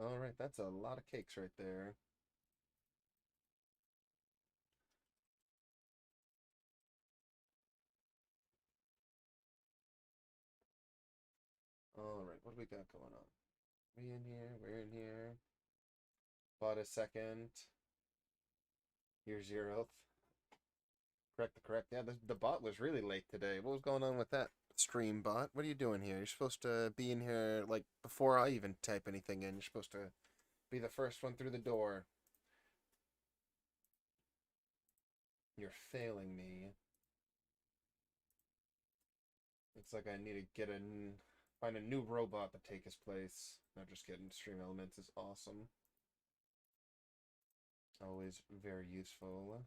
Alright, that's a lot of cakes right there. Alright, what do we got going on? We in here, we're in here. Bought a second. Here's your health. Correct the correct. Yeah, the bot was really late today. What was going on with that stream bot? What are you doing here? You're supposed to be in here, like, before I even type anything in. You're supposed to be the first one through the door. You're failing me. It's like I need to find a new robot to take his place. Not just kidding. Stream Elements is awesome. Always very useful.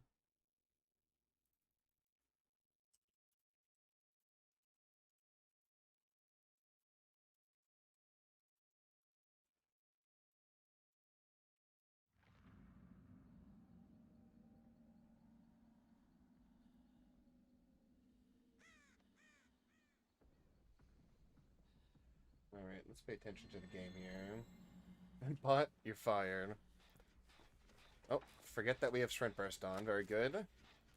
Alright, let's pay attention to the game here. Bot, you're fired. Oh, forget that we have Sprint Burst on. Very good.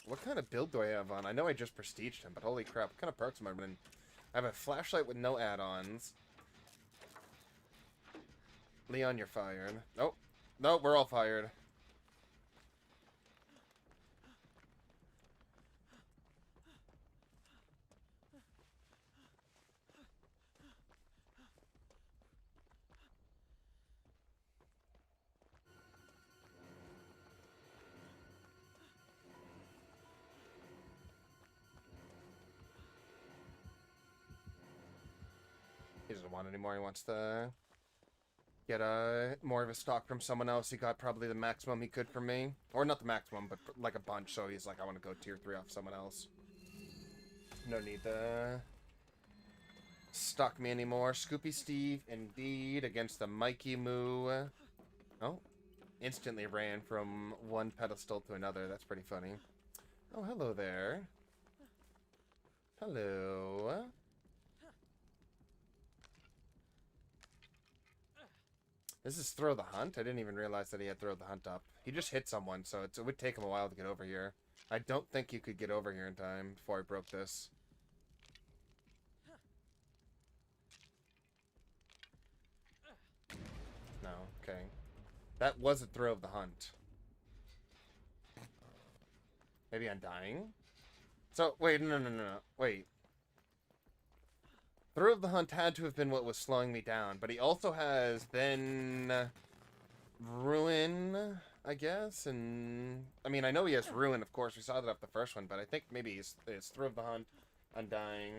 What kind of build do I have on? I know I just prestiged him, but holy crap, what kind of perks am I running? I have a flashlight with no add-ons. Leon, you're fired. Nope. Nope, we're all fired. He doesn't want anymore. He wants to get more of a stock from someone else. He got probably the maximum he could from me. Or not the maximum, but like a bunch. So he's like, I want to go tier 3 off someone else. No need to stock me anymore. Scoopy Steve, indeed, against the Mikey Moo. Oh, instantly ran from one pedestal to another. That's pretty funny. Oh, hello there. Hello. This is Throw the Hunt? I didn't even realize that he had Throw the Hunt up. He just hit someone, so it would take him a while to get over here. I don't think you could get over here in time before I broke this. No, okay. That was a Throw of the Hunt. Maybe I'm dying? So, wait, no. Wait. Throw of the Hunt had to have been what was slowing me down, but he also has then Ruin, I guess, and I mean, I know he has Ruin, of course, we saw that off the first one, but I think maybe it's Throw of the Hunt, Undying.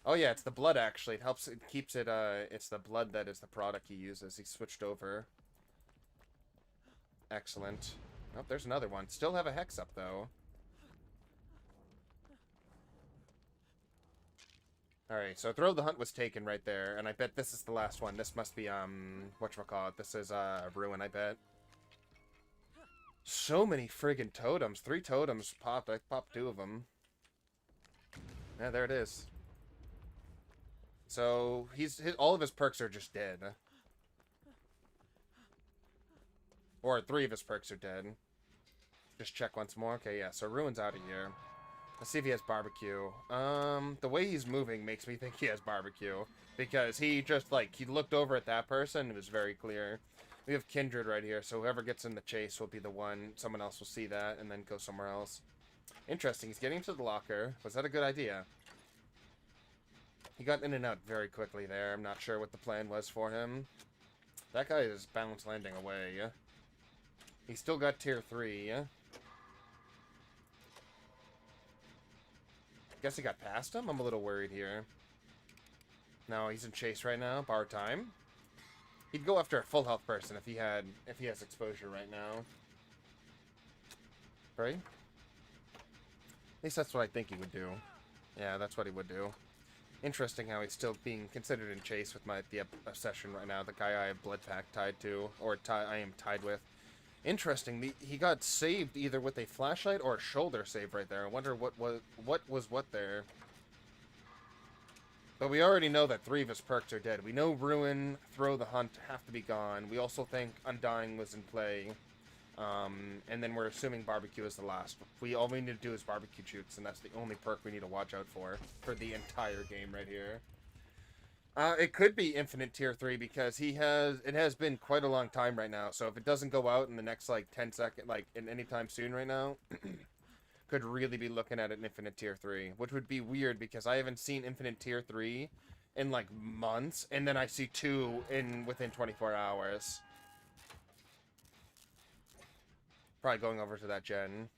Oh yeah, it's the blood, actually. It helps, it keeps it, it's the blood that is the product he uses. He switched over. Excellent. Oh, there's another one. Still have a Hex up, though. Alright, so Throw of the Hunt was taken right there, and I bet this is the last one. This must be, whatchamacallit. This is, Ruin, I bet. So many friggin' totems. 3 totems popped. I popped 2 of them. Yeah, there it is. So, all of his perks are just dead. Or 3 of his perks are dead. Just check once more. Okay, yeah, so Ruin's out of here. Let's see if he has barbecue. The way he's moving makes me think he has barbecue. Because he just, like, he looked over at that person, it was very clear. We have Kindred right here, so whoever gets in the chase will be the one. Someone else will see that and then go somewhere else. Interesting, he's getting to the locker. Was that a good idea? He got in and out very quickly there. I'm not sure what the plan was for him. That guy is bounce landing away. He still got tier 3. Guess he got past him? I'm a little worried here. No, he's in chase right now. Bar time. He'd go after a full health person if he has exposure right now. Right? At least that's what I think he would do. Yeah, that's what he would do. Interesting how he's still being considered in chase with the obsession right now. The guy I have blood pack tied to, or I am tied with. Interesting. He got saved either with a flashlight or a shoulder save right there. I wonder what was what there. But we already know that 3 of his perks are dead. We know Ruin, Throw the Hunt have to be gone. We also think Undying was in play. And then we're assuming Barbecue is the last. All we need to do is Barbecue Jukes, and that's the only perk we need to watch out for the entire game right here. It could be Infinite Tier 3 because it has been quite a long time right now. So if it doesn't go out in the next, like, 10 seconds, like, in any time soon right now, could really be looking at an Infinite Tier 3, which would be weird because I haven't seen Infinite Tier 3 in, like, months, and then I see 2 within 24 hours. Probably going over to that gen.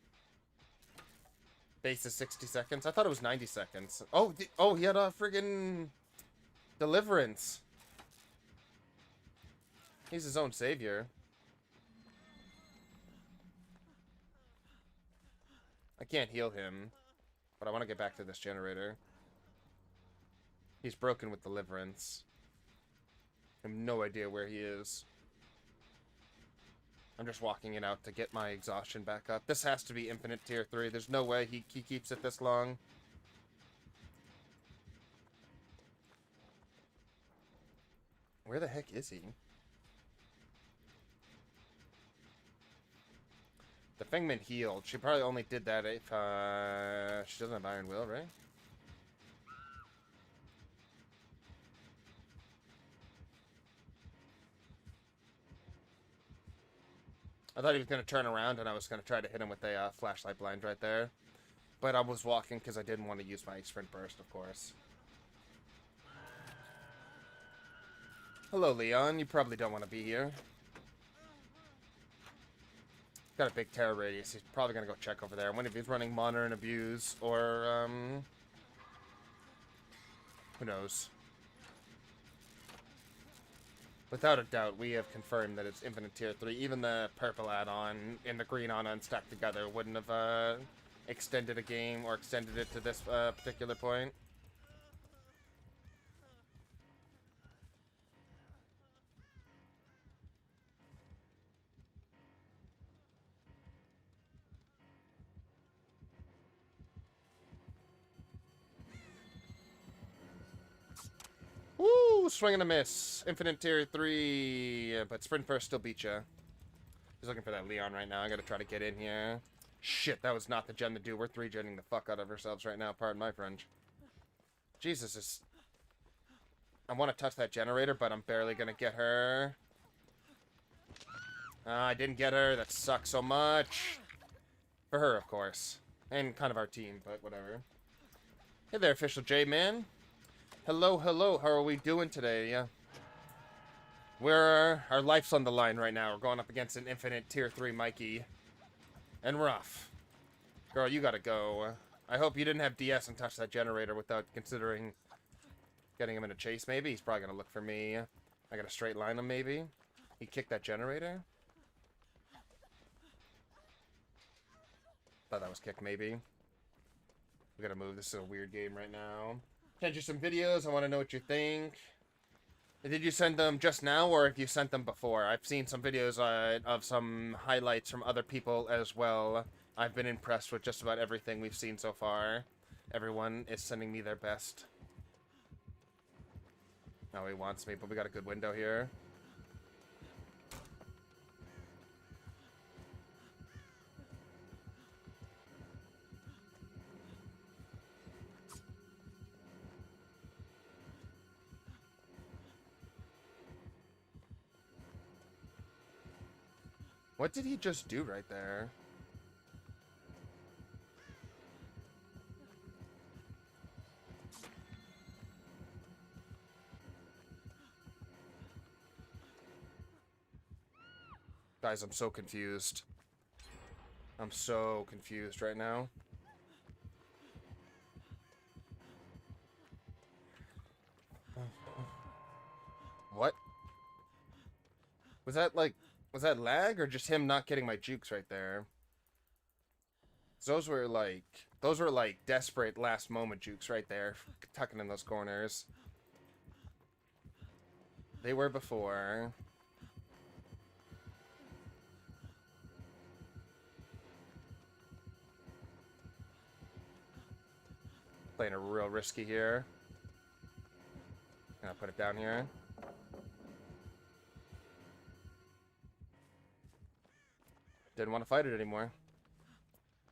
Base is 60 seconds? I thought it was 90 seconds. Oh, he had a friggin' Deliverance. He's his own savior. I can't heal him, but I want to get back to this generator. He's broken with Deliverance. I have no idea where he is. I'm just walking it out to get my exhaustion back up. This has to be Infinite Tier 3. There's no way he keeps it this long. Where the heck is he? The Fengman healed. She probably only did that if she doesn't have Iron Will, right? I thought he was going to turn around and I was going to try to hit him with a flashlight blind right there. But I was walking because I didn't want to use my sprint burst, of course. Hello, Leon. You probably don't want to be here. Got a big terror radius. He's probably going to go check over there. I wonder if he's running Monitor and Abuse or, who knows? Without a doubt, we have confirmed that it's Infinite Tier 3. Even the purple add-on and the green add-on stacked together wouldn't have extended a game or extended it to this particular point. Woo! Swing and a miss. Infinite Tier 3. But Sprint First still beat ya. He's looking for that Leon right now. I gotta try to get in here. Shit, that was not the gen to do. We're 3-genning the fuck out of ourselves right now. Pardon my French. Jesus. I want to touch that generator, but I'm barely gonna get her. I didn't get her. That sucks so much. For her, of course. And kind of our team, but whatever. Hey there, Official J-Man. Hello, hello. How are we doing today? Yeah. Our life's on the line right now. We're going up against an Infinite Tier 3 Mikey. And rough. Girl, you gotta go. I hope you didn't have DS and touch that generator without considering getting him in a chase, maybe. He's probably gonna look for me. I gotta straight line him, maybe. He kicked that generator. Thought that was kick, maybe. We gotta move. This is a weird game right now. Send you some videos. I want to know what you think. Did you send them just now, or have you sent them before? I've seen some videos of some highlights from other people as well. I've been impressed with just about everything we've seen so far. Everyone is sending me their best. Oh, he wants me, but we got a good window here. What did he just do right there? Guys, I'm so confused. I'm so confused right now. What? Was that lag or just him not getting my jukes right there? Those were like desperate last moment jukes right there, tucking in those corners. They were before. Playing a real risky here. And I'll put it down here. Didn't want to fight it anymore.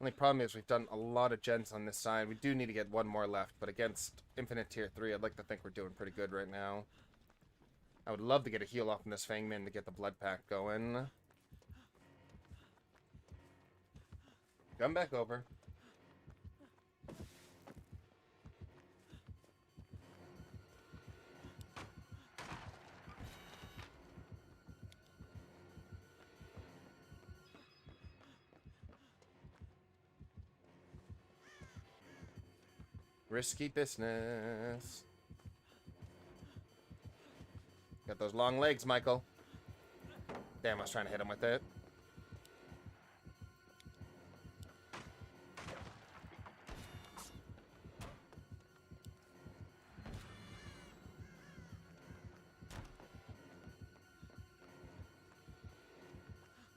Only problem is we've done a lot of gens on this side. We do need to get one more left, but against Infinite Tier 3, I'd like to think we're doing pretty good right now. I would love to get a heal off in this Fangman to get the blood pack going. Come back over. Risky business. Got those long legs, Michael. Damn, I was trying to hit him with it.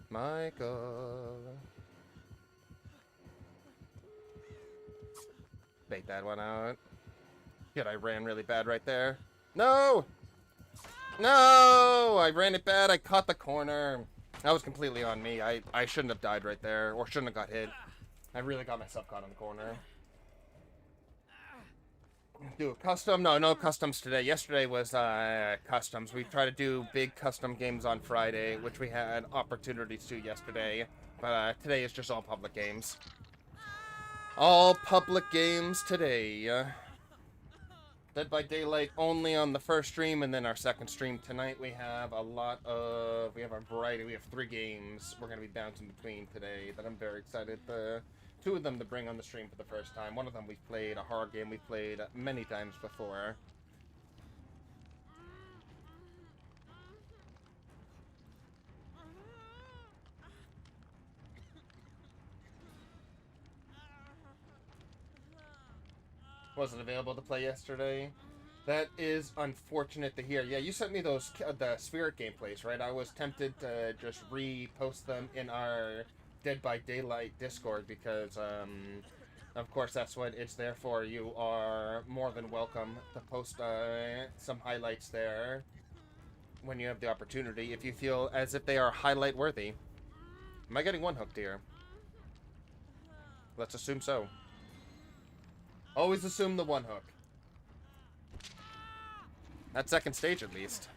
Michael. Bait that one out. Shit, I ran really bad right there. No! No! I ran it bad. I caught the corner. That was completely on me. I shouldn't have died right there, or shouldn't have got hit. I really got myself caught in the corner. Do a custom? No customs today. Yesterday was customs. We try to do big custom games on Friday, which we had opportunities to yesterday. But today is just all public games. All public games today. Dead by Daylight only on the first stream, and then our second stream tonight we have a variety. We have 3 games we're going to be bouncing between today that I'm very excited to, 2 of them to bring on the stream for the first time. One of them we've played, a horror game we've played many times before. Wasn't available to play yesterday. That is unfortunate to hear. Yeah, you sent me those the Spirit gameplays, right? I was tempted to just repost them in our Dead by Daylight Discord because, of course, that's what it's there for. You are more than welcome to post some highlights there when you have the opportunity, if you feel as if they are highlight worthy. Am I getting one hooked here? Let's assume so. Always assume the one hook. That second stage, at least.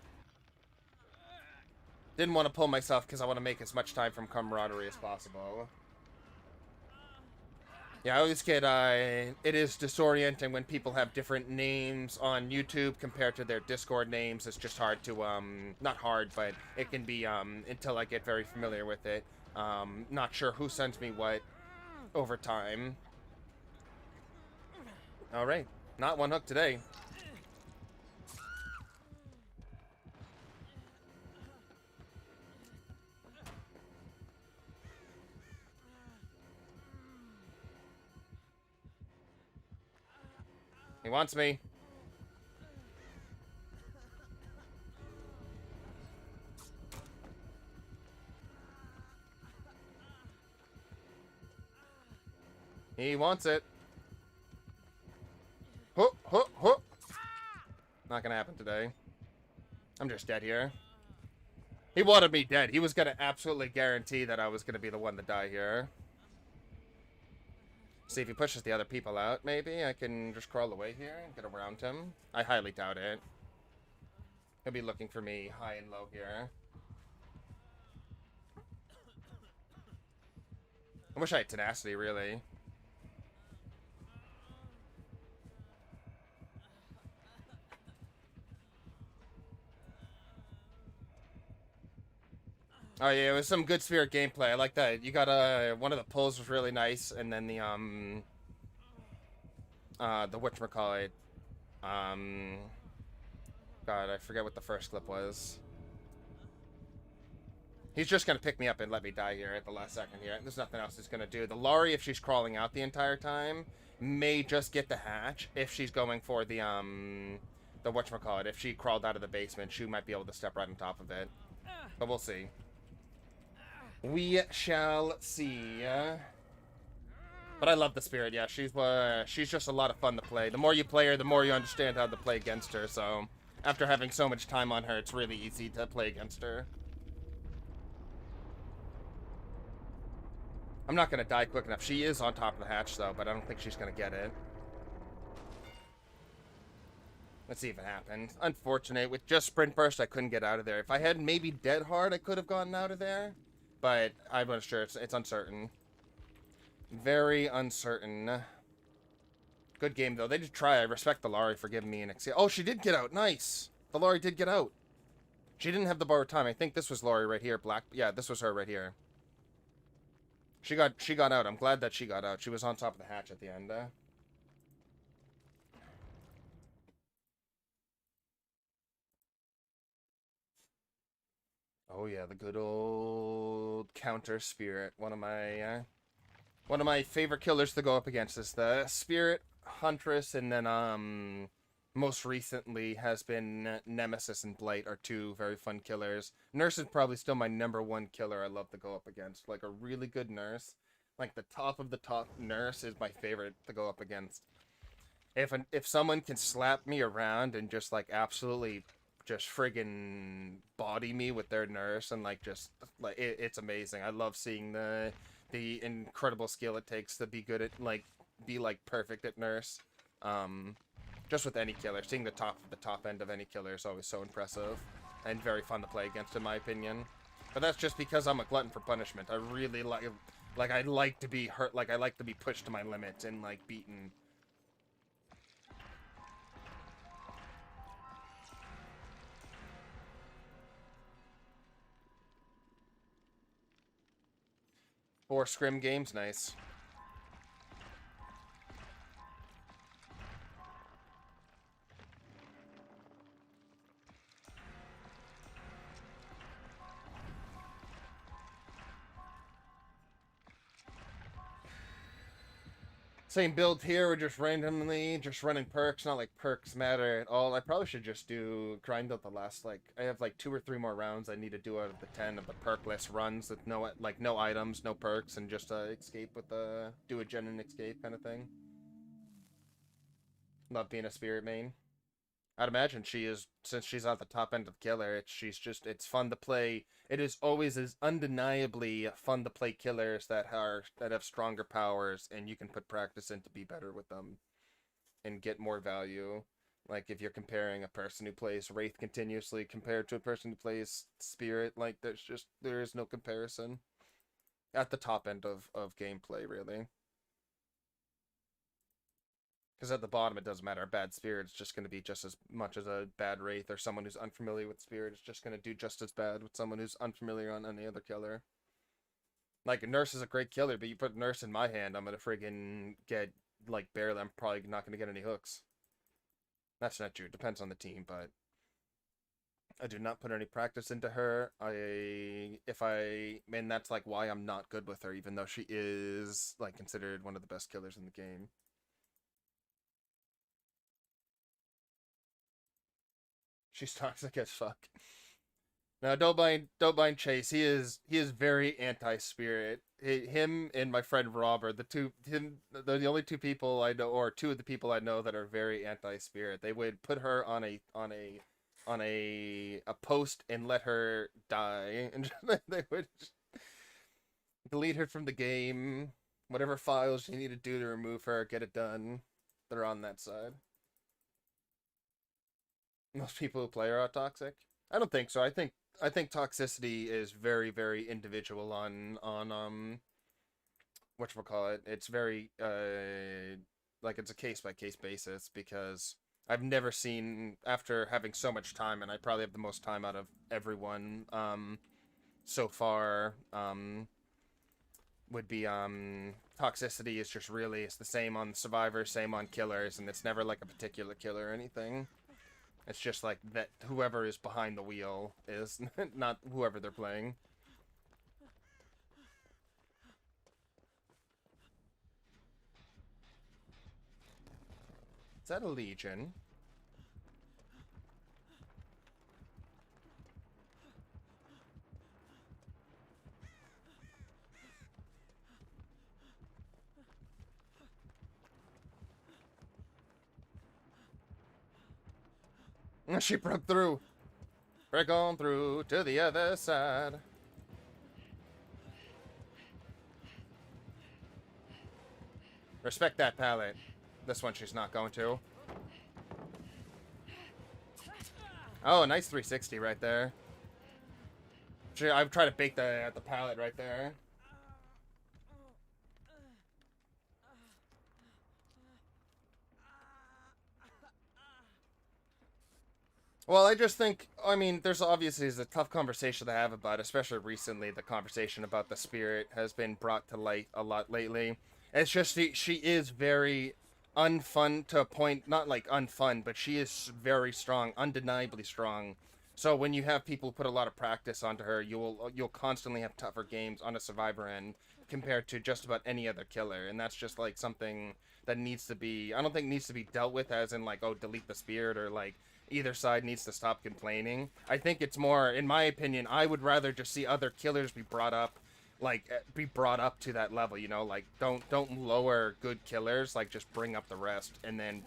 Didn't want to pull myself because I want to make as much time from camaraderie as possible. Yeah, I always get, it is disorienting when people have different names on YouTube compared to their Discord names. It's just hard to, not hard, but it can be, until I get very familiar with it. Not sure who sends me what over time. Alright, not one hook today. He wants me. He wants it. Ho, ho, ho. Not gonna happen today. I'm just dead here. He wanted me dead. He was gonna absolutely guarantee that I was gonna be the one to die here. See if he pushes the other people out, maybe. I can just crawl away here and get around him. I highly doubt it. He'll be looking for me high and low here. I wish I had tenacity, really. Oh yeah, it was some good Spirit gameplay. I like that. You got one of the pulls was really nice, and then the whatchamacallit, God, I forget what the first clip was. He's just gonna pick me up and let me die here at the last second here. There's nothing else he's gonna do. The Laurie, if she's crawling out the entire time, may just get the hatch. If she's going for the whatchamacallit, if she crawled out of the basement, she might be able to step right on top of it. But we'll see. We shall see. But I love the Spirit. Yeah, she's just a lot of fun to play. The more you play her, the more you understand how to play against her. So, After having so much time on her, it's really easy to play against her. I'm not going to die quick enough. She is on top of the hatch, though, but I don't think she's going to get it. Let's see if it happens. Unfortunate. With just sprint burst, I couldn't get out of there. If I had maybe dead hard, I could have gotten out of there. But I'm not sure. It's uncertain. Very uncertain. Good game, though. They did try. I respect the Laurie for giving me an XC. Oh, she did get out. Nice. The Laurie did get out. She didn't have the borrowed time. I think this was Laurie right here. Black. Yeah, this was her right here. She got out. I'm glad that she got out. She was on top of the hatch at the end. Oh yeah, the good old counter spirit. One of my favorite killers to go up against is the Spirit Huntress, and then most recently has been Nemesis and Blight are two very fun killers. Nurse is probably still my #1 killer I love to go up against. Like a really good nurse. Like the top of the top nurse is my favorite to go up against. If someone can slap me around and just like absolutely just friggin' body me with their nurse and like just like it's amazing. I love seeing the incredible skill it takes to be good at like be like perfect at nurse. Just with any killer, seeing the top end of any killer is always so impressive and very fun to play against, in my opinion. But that's just because I'm a glutton for punishment. I really like I like to be hurt, like I like to be pushed to my limit and like beaten. Four scrim games, nice. Same build here, we're just randomly just running perks, not like perks matter at all. I probably should just do grind out the last, like, I have like 2 or 3 more rounds I need to do out of the 10 of the perkless runs with no, like, no items, no perks, and just escape with the, do a gen and escape kind of thing. Love being a spirit main. I'd imagine she is, since she's at the top end of killer, it's fun to play. It is always as undeniably fun to play killers that have stronger powers, and you can put practice in to be better with them and get more value. Like if you're comparing a person who plays Wraith continuously compared to a person who plays Spirit, like there is no comparison at the top end of gameplay, really. Because at the bottom, it doesn't matter. A bad spirit is just going to be just as much as a bad wraith, or someone who's unfamiliar with spirit is just going to do just as bad with someone who's unfamiliar on any other killer. Like, a nurse is a great killer, but you put nurse in my hand, I'm going to friggin' get, like, barely, I'm probably not going to get any hooks. That's not true. Depends on the team, but I do not put any practice into her. And that's, like, why I'm not good with her, even though she is, like, considered one of the best killers in the game. She's toxic as fuck. Now, don't mind Chase. He is very anti-spirit. Him and my friend Rob are they're the only 2 people I know, or 2 of the people I know that are very anti-spirit. They would put her on a post and let her die, and they would just delete her from the game. Whatever files you need to do to remove her, get it done. They're on that side. Most people who play her are toxic. I don't think so. I think toxicity is very, very individual on whatchamacallit. It's very like it's a case by case basis, because I've never seen, after having so much time, and I probably have the most time out of everyone so far, would be toxicity is just really, it's the same on survivors, same on killers, and it's never like a particular killer or anything. It's just like that whoever is behind the wheel is, not whoever they're playing. Is that a Legion? She broke through. Break on through to the other side. Respect that pallet. This one she's not going to. Oh, a nice 360 right there. I've tried to bake the pallet right there. Well, I just think, I mean, there's obviously a tough conversation to have about, especially recently, the conversation about the spirit has been brought to light a lot lately. It's just, she is very unfun to a point, not like unfun, but she is very strong, undeniably strong. So when you have people put a lot of practice onto her, you'll constantly have tougher games on a survivor end compared to just about any other killer, and that's just like something that needs to be, I don't think needs to be dealt with as in like, oh, delete the spirit, or like either side needs to stop complaining. I think it's more, in my opinion, I would rather just see other killers be brought up, like be brought up to that level, you know, like don't lower good killers, like just bring up the rest, and then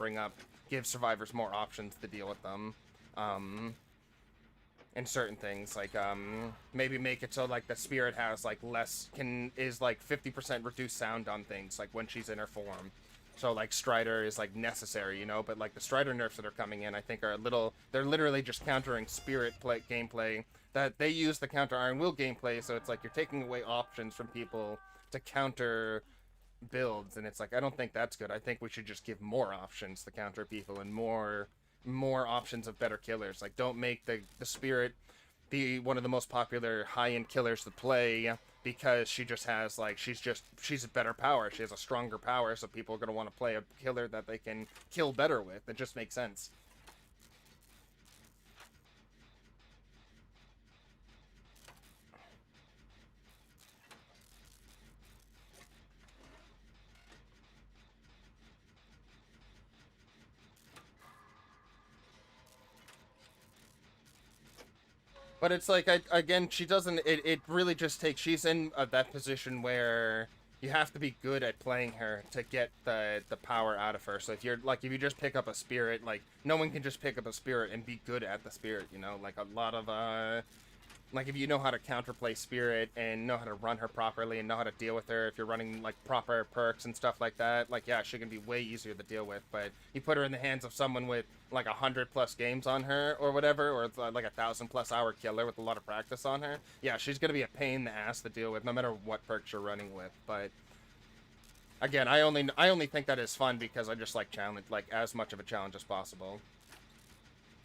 give survivors more options to deal with them. And certain things, like maybe make it so like the spirit has like is like 50% reduced sound on things, like when she's in her form. So like Strider is like necessary, you know, but like the Strider nerfs that are coming in, I think are they're literally just countering spirit gameplay that they use the counter Iron Will gameplay. So it's like you're taking away options from people to counter builds, and it's like, I don't think that's good. I think we should just give more options to counter people, and more options of better killers. Like, don't make the spirit be one of the most popular high-end killers to play because she just has like she's a better power, she has a stronger power, so people are going to want to play a killer that they can kill better with. It just makes sense. But it's like, again, she doesn't. It really just takes. She's in that position where you have to be good at playing her to get the power out of her. So if you just pick up a spirit, like no one can just pick up a spirit and be good at the spirit. You know, like a lot of like if you know how to counterplay spirit and know how to run her properly and know how to deal with her, if you're running like proper perks and stuff like that, like yeah, she can be way easier to deal with. But you put her in the hands of someone with like 100+ games on her or whatever, or like 1,000+ hour killer with a lot of practice on her, yeah, she's gonna be a pain in the ass to deal with no matter what perks you're running with. But again, I only think that is fun because I just like challenge, like as much of a challenge as possible.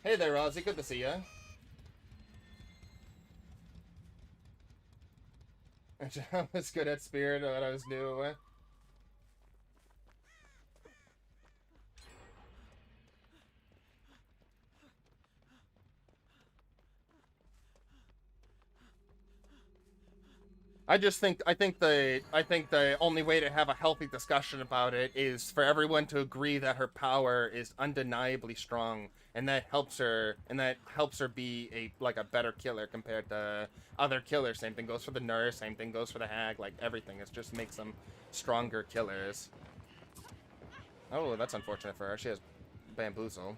Hey there, Ozzy, good to see ya. I was good at spirit when I was new. I think the only way to have a healthy discussion about it is for everyone to agree that her power is undeniably strong, and that helps her be a better killer compared to other killers. Same thing goes for the nurse, same thing goes for the hag, like everything. It just makes them stronger killers. Oh, that's unfortunate for her. She has bamboozle.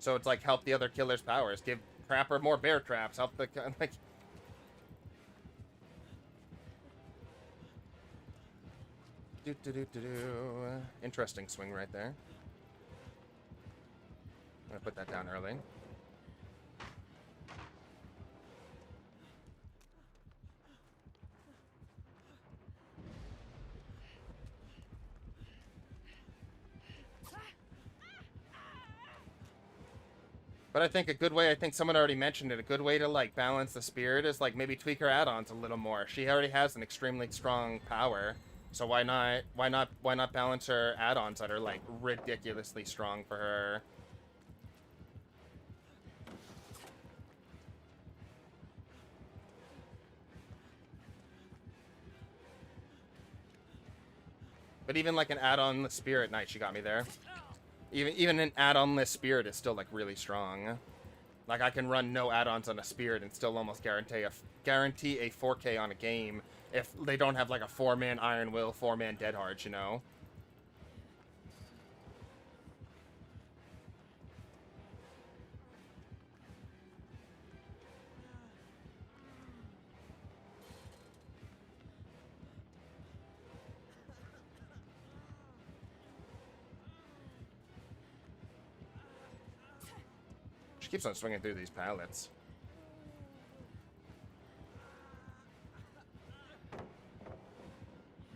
So it's like, help the other killer's powers. Give Trapper more bear traps. Help the like. Do do do do do. Interesting swing right there. I'm gonna put that down early. But I think a good way, I think someone already mentioned it, a good way to like balance the spirit is like maybe tweak her add-ons a little more. She already has an extremely strong power, so why not balance her add-ons that are like ridiculously strong for her. But even like an add-on spirit knight, she got me there. Even an add-on-less spirit is still like really strong. Like I can run no add-ons on a spirit and still almost guarantee a 4K on a game if they don't have like a 4-man Iron Will, 4-man Dead Heart, you know. keeps on swinging through these pallets.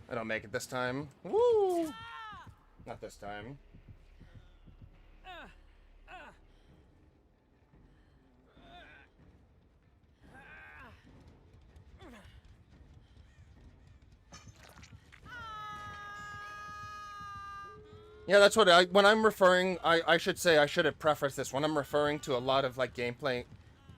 I don't make it this time. Woo! Not this time. Yeah, that's what when I'm referring, I should say, I should have prefaced this. When I'm referring to a lot of, like, gameplay,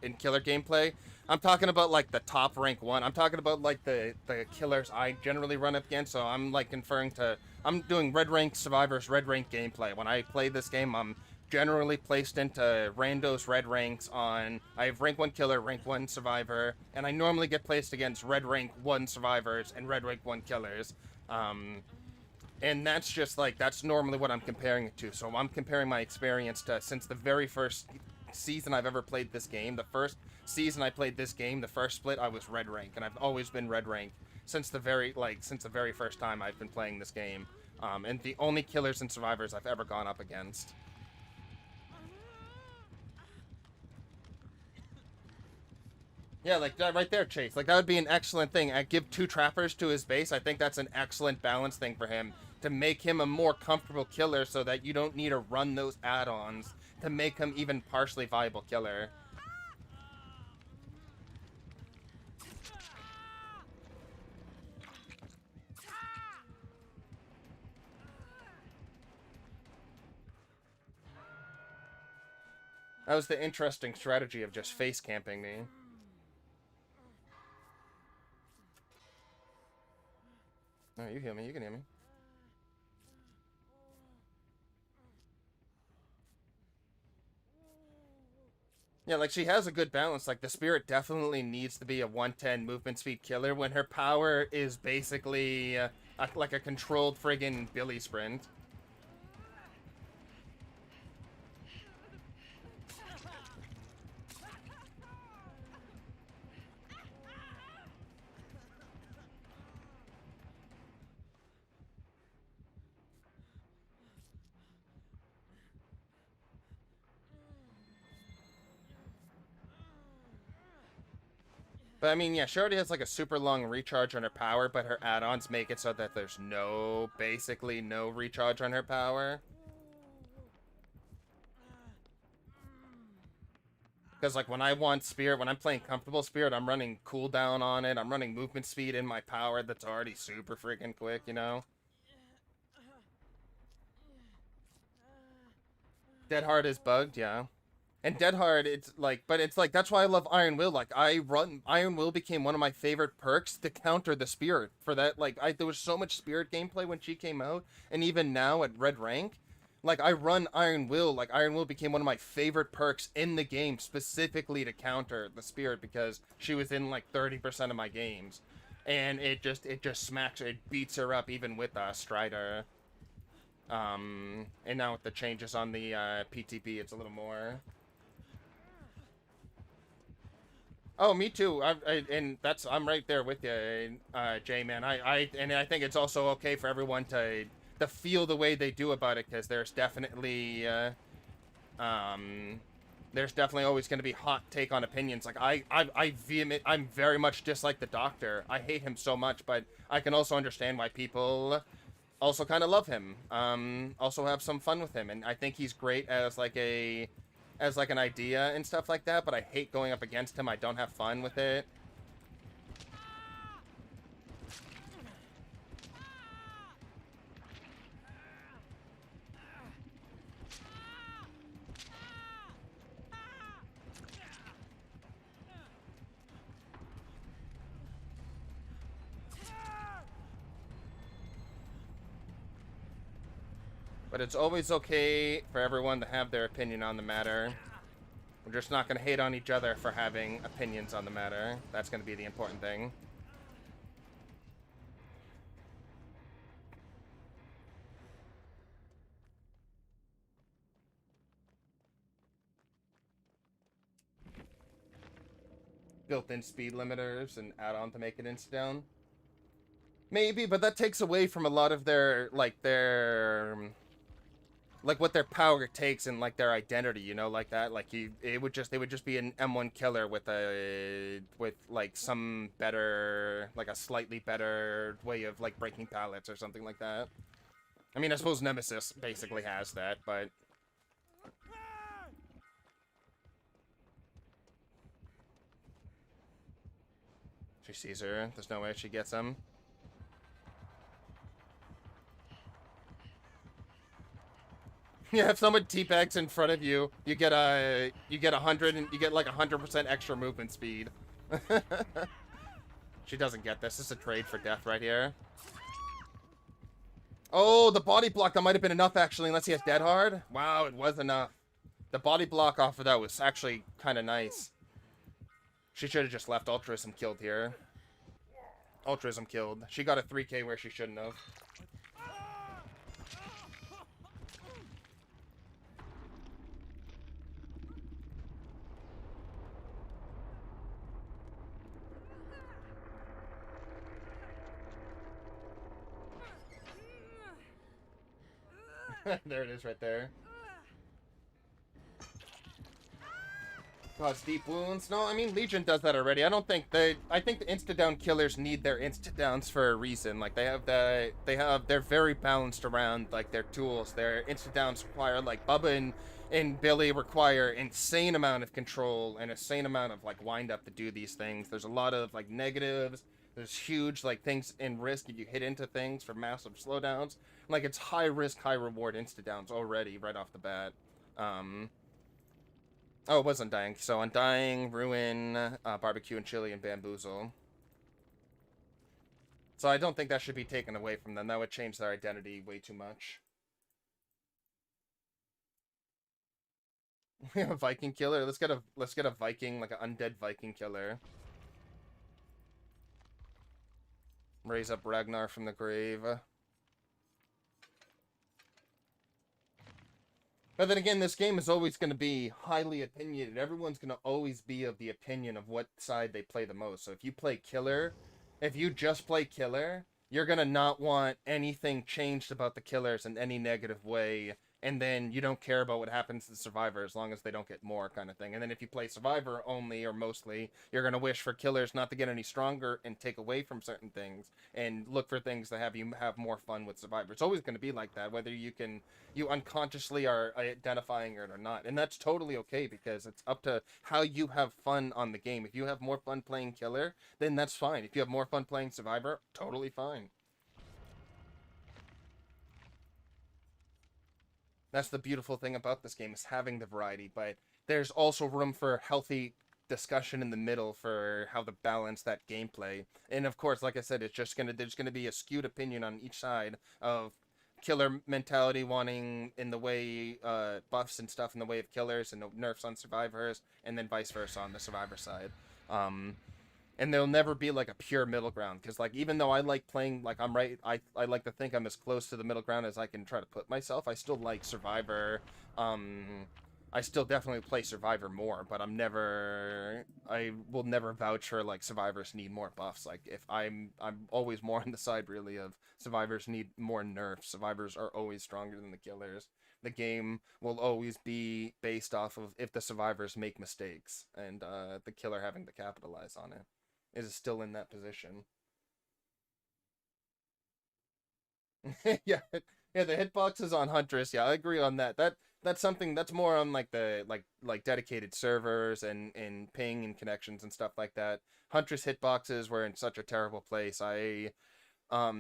in killer gameplay, I'm talking about, like, the top rank one. I'm talking about, like, the killers I generally run up against, so I'm, like, referring to, I'm doing red rank survivors, red rank gameplay. When I play this game, I'm generally placed into randos red ranks on, I have rank 1 killer, rank 1 survivor, and I normally get placed against red rank 1 survivors and red rank 1 killers. And that's just, like, that's normally what I'm comparing it to. So I'm comparing my experience to, since the very first season I've ever played this game, the first season I played this game, the first split, I was red rank, and I've always been red rank since the very first time I've been playing this game. And the only killers and survivors I've ever gone up against. Yeah, like that right there, Chase. Like, that would be an excellent thing. I give 2 trappers to his base. I think that's an excellent balance thing for him, to make him a more comfortable killer so that you don't need to run those add-ons to make him even partially viable killer. That was the interesting strategy of just face camping me. No, you heal me. You can heal me. Yeah, like, she has a good balance. Like, the Spirit definitely needs to be a 110 movement speed killer when her power is basically like a controlled friggin' Billy sprint. But I mean, yeah, she already has like a super long recharge on her power, but her add-ons make it so that there's basically no recharge on her power. Because, like, when I want Spirit, when I'm playing comfortable Spirit, I'm running cooldown on it. I'm running movement speed in my power that's already super freaking quick, you know? Dead Hard is bugged, yeah. And Dead Hard, it's like, but it's like, that's why I love Iron Will. Like, Iron Will became one of my favorite perks to counter the Spirit. For that, like, there was so much Spirit gameplay when she came out, and even now at Red Rank, like, I run Iron Will. Like, Iron Will became one of my favorite perks in the game, specifically to counter the Spirit, because she was in, like, 30% of my games. And it just smacks her, it beats her up, even with Strider. And now with the changes on the PTP, it's a little more. Oh, me too. And I'm right there with you, Jay, man. I think it's also okay for everyone to feel the way they do about it, because there's definitely always going to be hot take on opinions. Like, I'm very much dislike the Doctor. I hate him so much, but I can also understand why people also kind of love him. Also have some fun with him, and I think he's great as like an idea and stuff like that, but I hate going up against him. I don't have fun with it. But it's always okay for everyone to have their opinion on the matter. We're just not going to hate on each other for having opinions on the matter. That's going to be the important thing. Built-in speed limiters and add-on to make it insta-down. Maybe, but that takes away from a lot of their like what their power takes and like their identity, you know, like that. Like they would just be an M1 killer with like some better, like a slightly better way of like breaking pallets or something like that. I mean, I suppose Nemesis basically has that, but she sees her. There's no way she gets him. Yeah, if someone teabags in front of you, you get 100 and you get like 100% extra movement speed. She doesn't get this. This is a trade for death right here. Oh, the body block, that might have been enough actually, unless he has dead hard. Wow, it was enough. The body block off of that was actually kind of nice. She should have just left Altruism killed here. Altruism killed. She got a 3K where she shouldn't have. There it is right there. Cause deep wounds. No, I mean Legion does that already. I think the insta-down killers need their insta-downs for a reason. Like they're very balanced around like their tools. Their insta-downs require like Bubba and Billy require insane amount of control and insane amount of like wind up to do these things. There's a lot of like negatives. There's huge like things in risk if you hit into things for massive slowdowns. Like it's high risk, high reward insta-downs already right off the bat. Oh, it was Undying. So Undying, Ruin, Barbecue and Chili, and Bamboozle. So I don't think that should be taken away from them. That would change their identity way too much. We have a Viking killer. Let's get a Viking, like an undead Viking killer. Raise up Ragnar from the grave. But then again, this game is always going to be highly opinionated. Everyone's going to always be of the opinion of what side they play the most. So if you play killer, if you just play killer, you're going to not want anything changed about the killers in any negative way. And then you don't care about what happens to the survivor as long as they don't get more kind of thing. And then if you play survivor only or mostly, you're going to wish for killers not to get any stronger and take away from certain things and look for things that have you have more fun with survivor. It's always going to be like that, whether you unconsciously are identifying it or not. And that's totally okay because it's up to how you have fun on the game. If you have more fun playing killer, then that's fine. If you have more fun playing survivor, totally fine. That's the beautiful thing about this game is having the variety, but there's also room for healthy discussion in the middle for how to balance that gameplay. And of course, like I said, there's gonna be a skewed opinion on each side of killer mentality wanting in the way buffs and stuff in the way of killers and nerfs on survivors, and then vice versa on the survivor side. Um, and there'll never be like a pure middle ground because like even though I like playing like I like to think I'm as close to the middle ground as I can try to put myself. I still like survivor. um I still definitely play survivor more, but I will never vouch for like survivors need more buffs. Like if I'm always more on the side really of survivors need more nerfs. Survivors are always stronger than the killers. The game will always be based off of if the survivors make mistakes and the killer having to capitalize on it is still in that position. Yeah, yeah. The hitboxes on Huntress. Yeah, I agree on that. That's something that's more on like the like dedicated servers and ping and connections and stuff like that. Huntress hitboxes were in such a terrible place. And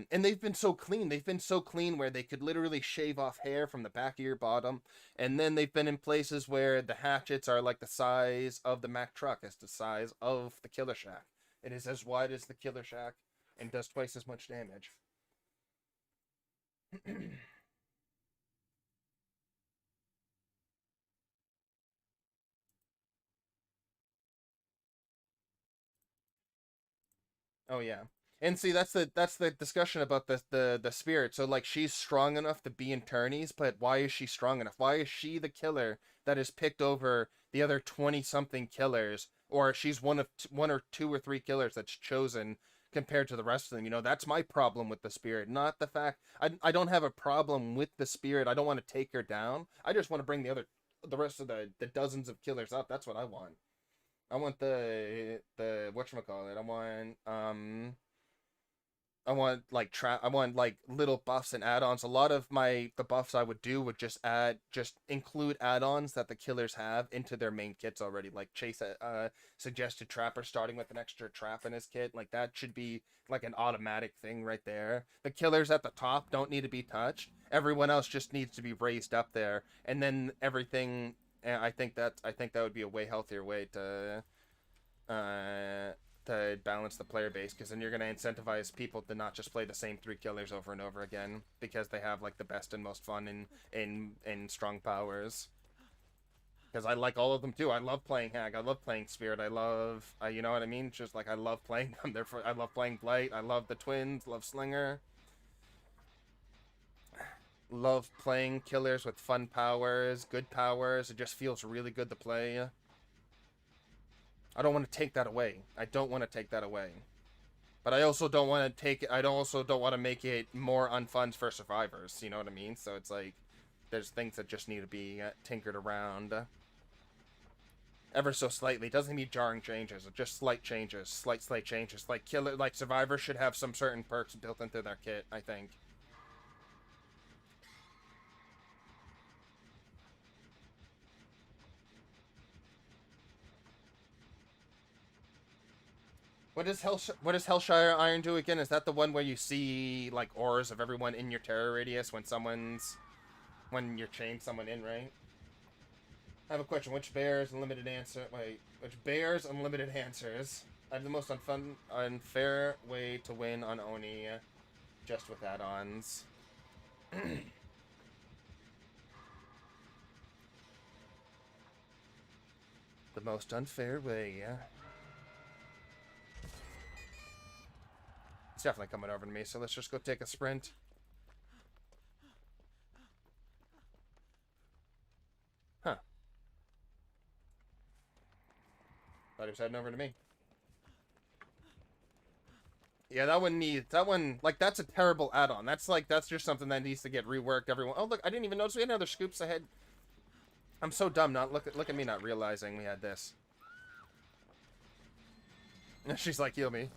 they've been so clean. They've been so clean where they could literally shave off hair from the back of your bottom. And then they've been in places where the hatchets are like the size of the Mack truck, as the size of the Killer Shack. It is as wide as the Killer Shack and does twice as much damage. Oh yeah. And see that's the discussion about the spirit. So like she's strong enough to be in tourneys, but why is she strong enough? Why is she the killer that is picked over the other 20 something killers, or she's one or two or three killers that's chosen compared to the rest of them. You know, that's my problem with the spirit, not the fact I don't have a problem with the spirit. I don't want to take her down. I just want to bring the rest of the dozens of killers up. That's what I want. I want the whatchamacallit. I want like little buffs and add-ons. A lot of the buffs I would do would just include add-ons that the killers have into their main kits already. Like Chase suggested Trapper starting with an extra trap in his kit. Like that should be like an automatic thing right there. The killers at the top don't need to be touched. Everyone else just needs to be raised up there, and then everything. I think that would be a way healthier way to balance the player base, because then you're going to incentivize people to not just play the same 3 killers over and over again because they have like the best and most fun in strong powers. Because I like all of them too. I love playing Hag. I love playing Spirit. I love you know what I mean? Just like I love playing them. Therefore, I love playing Blight. I love the Twins. Love Slinger. Love playing killers with fun powers, good powers. It just feels really good to play. I don't want to take that away. I don't want to take that away. But I also don't want to make it more unfun for survivors. You know what I mean? So it's like, there's things that just need to be tinkered around. Ever so slightly. It doesn't need jarring changes. Just slight changes. Slight changes. Like survivors should have some certain perks built into their kit, I think. What does Hellshire Iron do again? Is that the one where you see like auras of everyone in your terror radius when you're chained someone in, right? I have a question. Which bears unlimited answers? I have the most unfair way to win on Oni, just with add-ons. The most unfair way, yeah. It's definitely coming over to me, so let's just go take a sprint. Huh. Thought he was heading over to me. Yeah, that one, like, that's a terrible add-on. That's just something that needs to get reworked, everyone. Oh, look, I didn't even notice we had another scoops ahead. I'm so dumb, look at me not realizing we had this. She's like, heal me.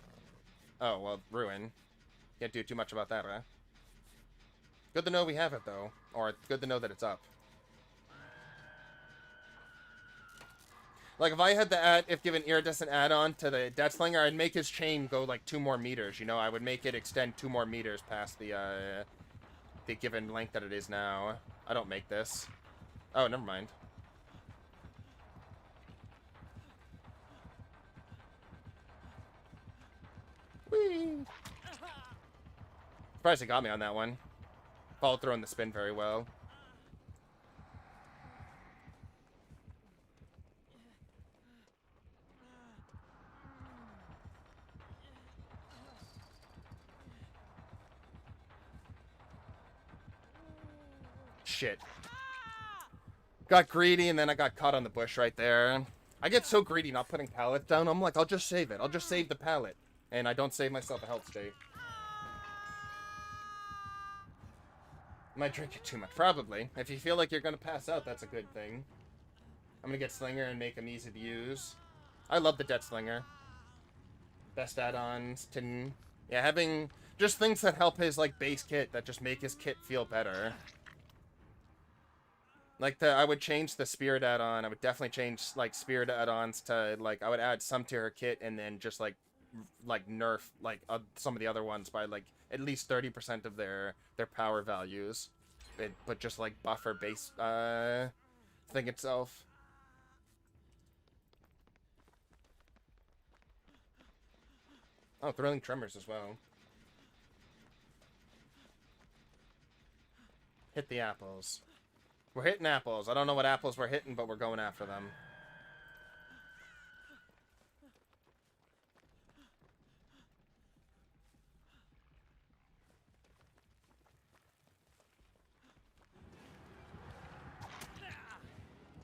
Oh, well, ruin. Can't do too much about that, huh? Good to know we have it, though. Or, good to know that it's up. Like, if I had if given iridescent add-on to the Deathslinger, I'd make his chain go, like, 2 more meters, you know? I would make it extend 2 more meters past the given length that it is now. I don't make this. Oh, never mind. Whee! Surprised he got me on that one. Followed through on the spin very well. Shit. Got greedy, and then I got caught on the bush right there. I get so greedy not putting pallets down. I'm like, I'll just save it. I'll just save the pallet. And I don't save myself a health state. Am I drinking too much? Probably. If you feel like you're going to pass out, that's a good thing. I'm going to get Slinger and make him easy to use. I love the Death Slinger. Best add-ons. Yeah, having just things that help his, like, base kit, that just make his kit feel better. Like, I would change the Spirit add-on. I would definitely change, like, Spirit add-ons to, like, I would add some to her kit and then just, like nerf, like, some of the other ones by, like, at least 30% of their power values. But just, like, buffer base, thing itself. Oh, Thrilling Tremors as well. Hit the apples. We're hitting apples. I don't know what apples we're hitting, but we're going after them.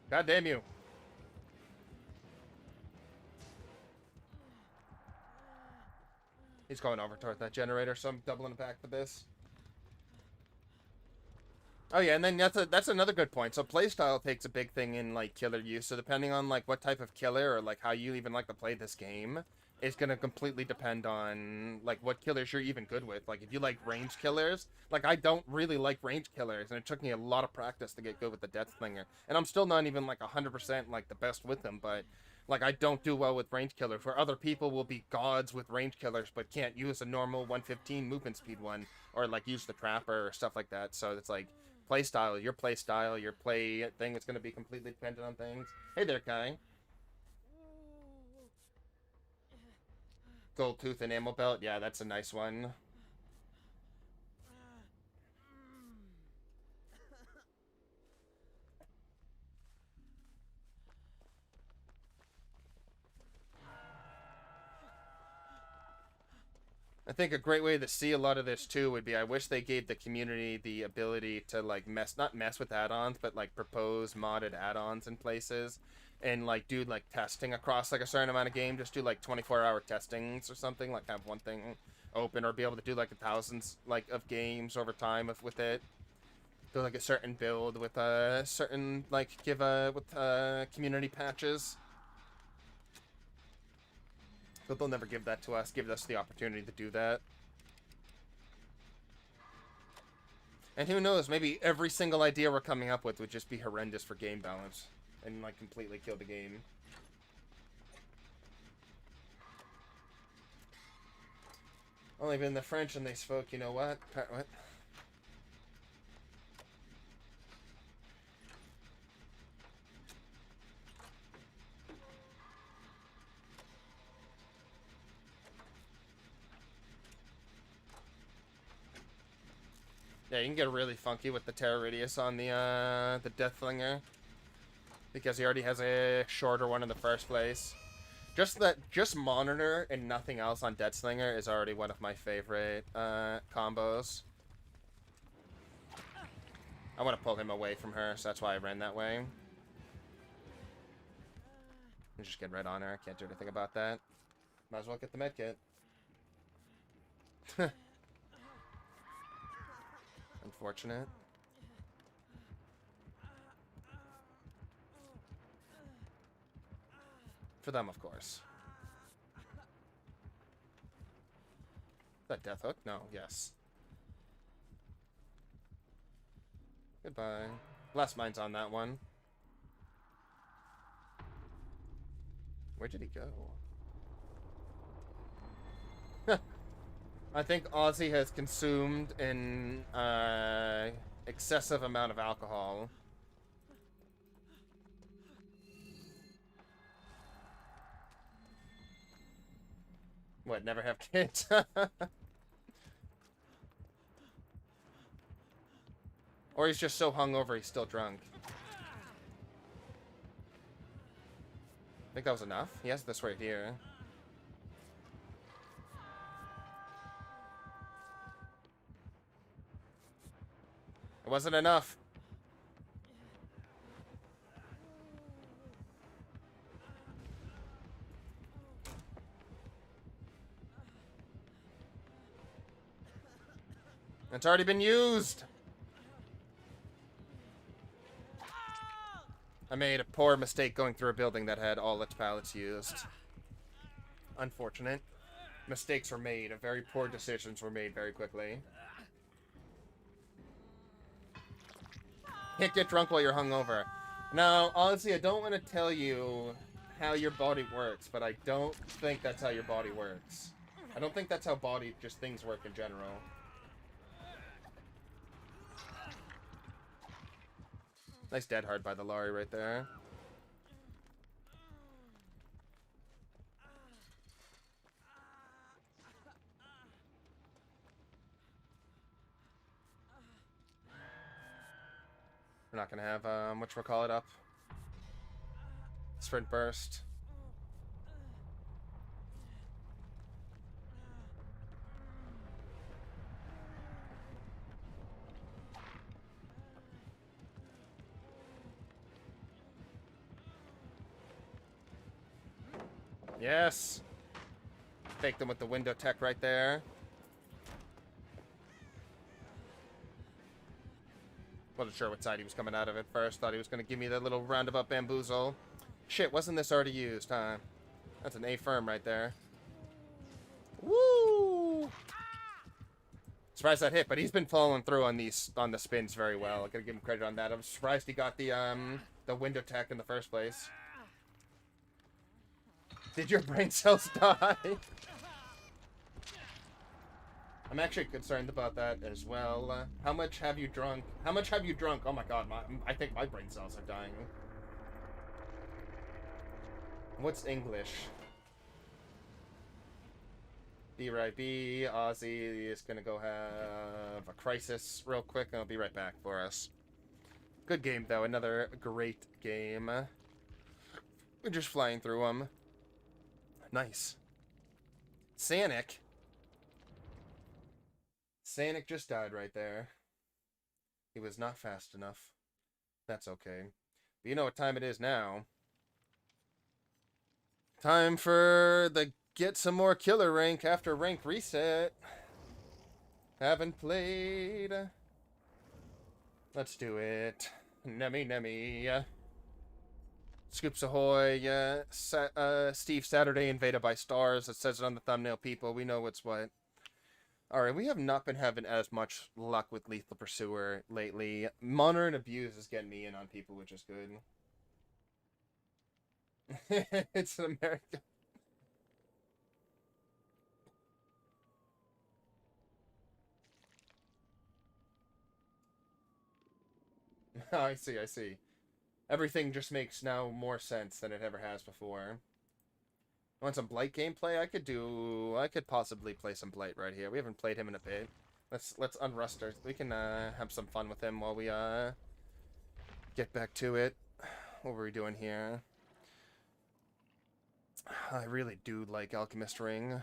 God damn you. He's going over toward that generator, so I'm doubling it back for this. Oh yeah, and then that's another good point. So playstyle takes a big thing in like killer use. So depending on like what type of killer or like how you even like to play this game, it's gonna completely depend on like what killers you're even good with. Like if you like range killers, like I don't really like range killers, and it took me a lot of practice to get good with the Deathslinger. And I'm still not even like 100% like the best with them, but like I don't do well with range killers. Where other people will be gods with range killers, but can't use a normal 115 movement speed one, or like use the trapper or stuff like that. So it's like play style, your play thing is going to be completely dependent on things. Hey there, Kai. Gold tooth enamel belt, yeah, that's a nice one. I think a great way to see a lot of this too would be I wish they gave the community the ability to like not mess with add-ons, but like propose modded add-ons in places and like do like testing across like a certain amount of game. Just do like 24-hour testings or something, like have one thing open, or be able to do like thousands like of games over time with it. Do like a certain build with a certain like give with community patches. But they'll never give that to us, give us the opportunity to do that. And who knows, maybe every single idea we're coming up with would just be horrendous for game balance. And, like, completely kill the game. Only been the French and they spoke, you know what? What? Yeah, you can get really funky with the Terra Radius on the Deathslinger. Because he already has a shorter one in the first place. Just Monitor and nothing else on Deathslinger is already one of my favorite combos. I want to pull him away from her, so that's why I ran that way. Just get right on her. I can't do anything about that. Might as well get the medkit. Unfortunate. For them, of course. Is that Death Hook? No, yes. Goodbye. Last mine's on that one. Where did he go? I think Ozzy has consumed an excessive amount of alcohol. What, never have kids? Or he's just so hungover he's still drunk. I think that was enough. He has this right here. It wasn't enough. It's already been used. I made a poor mistake going through a building that had all its pallets used. Unfortunate. Mistakes were made. Very poor decisions were made very quickly. Can't get drunk while you're hungover. Now, honestly, I don't want to tell you how your body works, but I don't think that's how your body works. I don't think that's how just things work in general. Nice dead hard by the Lari right there. We're not gonna have whatchamacallit up. Sprint burst. Yes. faked him with the window tech right there. Wasn't sure what side he was coming out of at first. Thought he was going to give me that little roundabout bamboozle. Shit, wasn't this already used, huh? That's an A-firm right there. Woo! Surprised that hit, but he's been following through on the spins very well. I gotta give him credit on that. I'm surprised he got the window tech in the first place. Did your brain cells die? I'm actually concerned about that as well. How much have you drunk? How much have you drunk? Oh my god, I think my brain cells are dying. What's English? B. Ozzy is gonna go have a crisis real quick, and I'll be right back for us. Good game, though. Another great game. We're just flying through them. Nice. Sanic just died right there. He was not fast enough. That's okay. But you know what time it is now. Time for the get some more killer rank after rank reset. Haven't played. Let's do it. Nemi. Scoops ahoy. Steve Saturday invaded by stars. It says it on the thumbnail, people. We know what's what. Alright, we have not been having as much luck with Lethal Pursuer lately. Monitor and Abuse is getting me in on people, which is good. It's an American. Oh, I see. Everything just makes now more sense than it ever has before. Want some Blight gameplay? I could possibly play some Blight right here. We haven't played him in a bit. Let's unrust our... We can have some fun with him while we get back to it. What were we doing here? I really do like Alchemist Ring.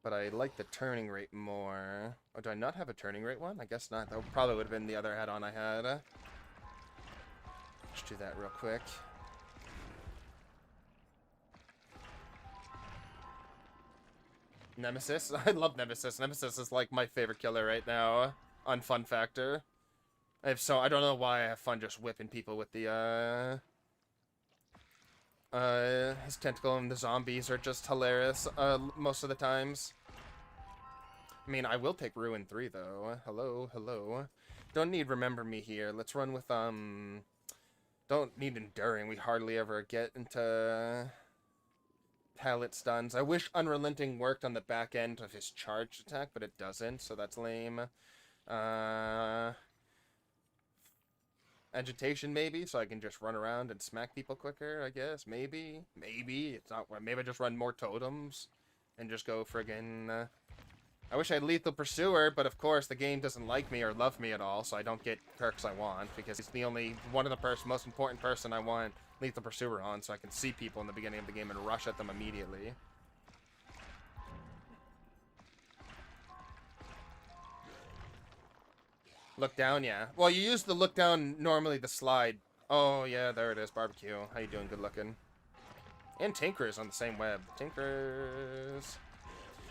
But I like the turning rate more. Oh, do I not have a turning rate one? I guess not. That probably would have been the other add-on I had. Let's do that real quick. Nemesis? I love Nemesis. Nemesis is like my favorite killer right now on Fun Factor. I don't know why I have fun just whipping people with the his tentacle, and the zombies are just hilarious most of the times. I mean, I will take Ruin 3 though. Hello. Don't need Remember Me here. Let's run with don't need Enduring. We hardly ever get into pallet stuns. I wish Unrelenting worked on the back end of his charged attack, but it doesn't, so that's lame. Agitation, maybe, so I can just run around and smack people quicker, I guess. Maybe. It's not... Maybe I just run more totems and just go friggin'... I wish I had Lethal Pursuer, but of course the game doesn't like me or love me at all, so I don't get perks I want, because it's the only one of the most important person I want Lethal Pursuer on, so I can see people in the beginning of the game and rush at them immediately. Look down, yeah. Well, you use the look down, normally the slide. Oh, yeah, there it is, Barbecue. How you doing? Good looking. And Tinker's on the same web. Tinker's...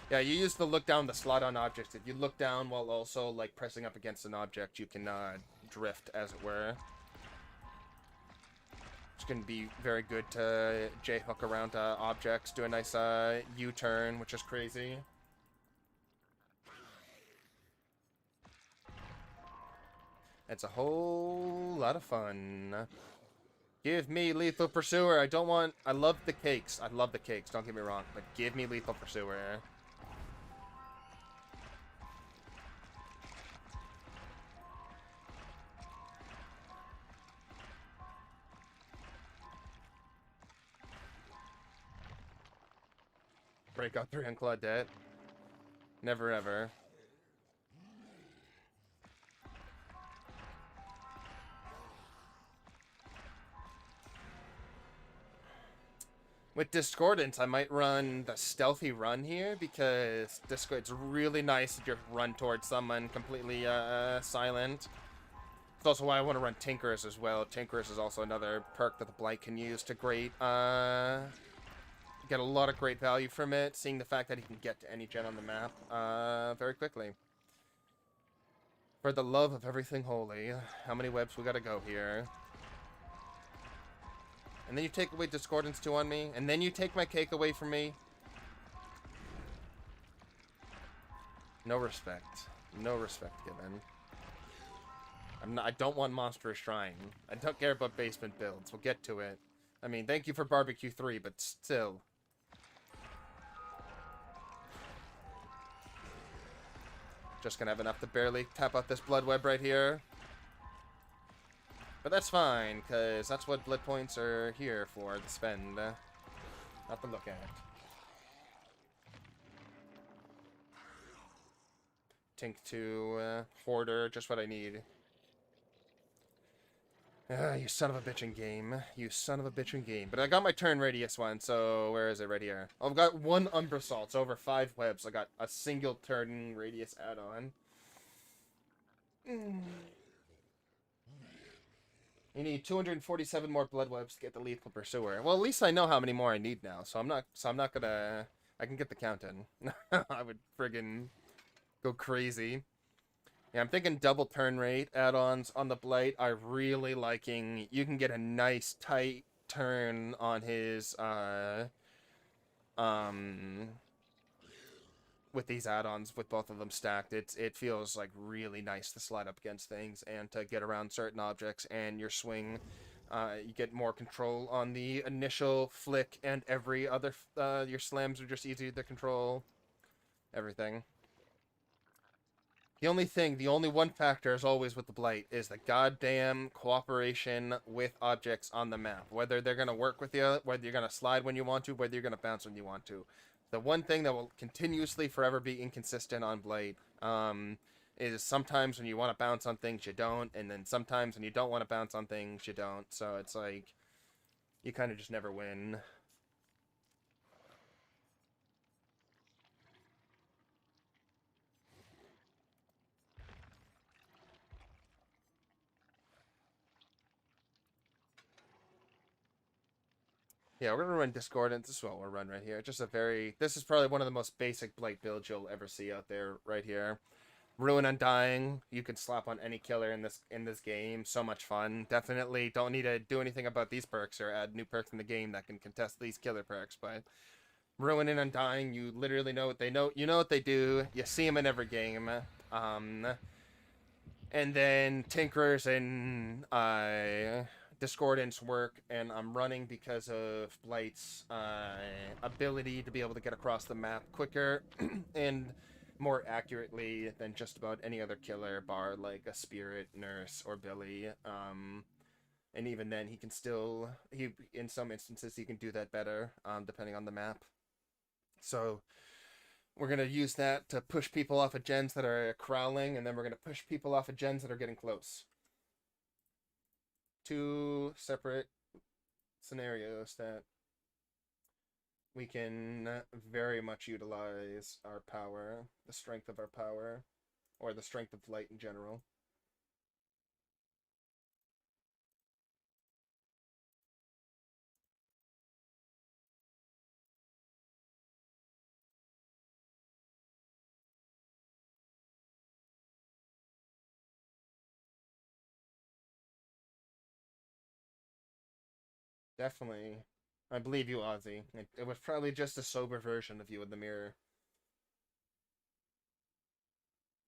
Yeah, you use the look down, the slide on objects. If you look down while also, like, pressing up against an object, you can, drift, as it were. It's going to be very good to J-hook around, objects. Do a nice, U-turn, which is crazy. It's a whole lot of fun. Give me Lethal Pursuer. I love the cakes. Don't get me wrong. But give me Lethal Pursuer. Breakout 3 on Claudette. Never ever. With Discordance, I might run the stealthy run here, because it's really nice to just run towards someone completely silent. also why I want to run Tinkerers as well. Tinkerers is also another perk that the Blight can use to get a lot of great value from it, seeing the fact that he can get to any gen on the map very quickly. For the love of everything holy, how many webs we gotta go here? And then you take away Discordance 2 on me, and then you take my cake away from me? No respect. No respect given. I don't want Monstrous Shrine. I don't care about basement builds. We'll get to it. I mean, thank you for Barbecue 3, but still. Just gonna have enough to barely tap out this blood web right here. But that's fine, because that's what blood points are here for, to spend. Not to look at. Tink 2, Hoarder, just what I need. You son of a bitchin' game. You son of a bitchin' game. But I got my turn radius one, so where is it? Right here. I've got one Umbra Salt. It's over 5 webs. I got a single turn radius add-on. You need 247 more blood webs to get the Lethal Pursuer. Well, at least I know how many more I need now, so I'm not gonna... I can get the count in. I would friggin' go crazy. Yeah, I'm thinking double turn rate add-ons on the Blight. I'm really liking... You can get a nice tight turn on his, with these add-ons, with both of them stacked. It feels like really nice to slide up against things and to get around certain objects, and your swing, you get more control on the initial flick, and every other, your slams are just easier to control. Everything. The only one factor, as always with the Blight, is the goddamn cooperation with objects on the map. Whether they're going to work with you, whether you're going to slide when you want to, whether you're going to bounce when you want to. The one thing that will continuously forever be inconsistent on Blight is sometimes when you want to bounce on things, you don't. And then sometimes when you don't want to bounce on things, you don't. So it's like, you kind of just never win. Yeah, we're gonna run Discordance. This is what we'll run right here. Just a very... This is probably one of the most basic Blight builds you'll ever see out there right here. Ruin Undying. You can slap on any killer in this game. So much fun. Definitely don't need to do anything about these perks or add new perks in the game that can contest these killer perks, but Ruin and Undying, you literally know what they know. You know what they do. You see them in every game. And then Tinkerers and Discordance work, and I'm running because of Blight's ability to be able to get across the map quicker and more accurately than just about any other killer, bar like a Spirit, Nurse, or Billy. And even then, he can still... in some instances, he can do that better, depending on the map. So... we're going to use that to push people off of gens that are crowling, and then we're going to push people off of gens that are getting close. 2 separate scenarios that we can very much utilize our power, the strength of our power, or the strength of light in general. Definitely. I believe you, Ozzy. It was probably just a sober version of you in the mirror.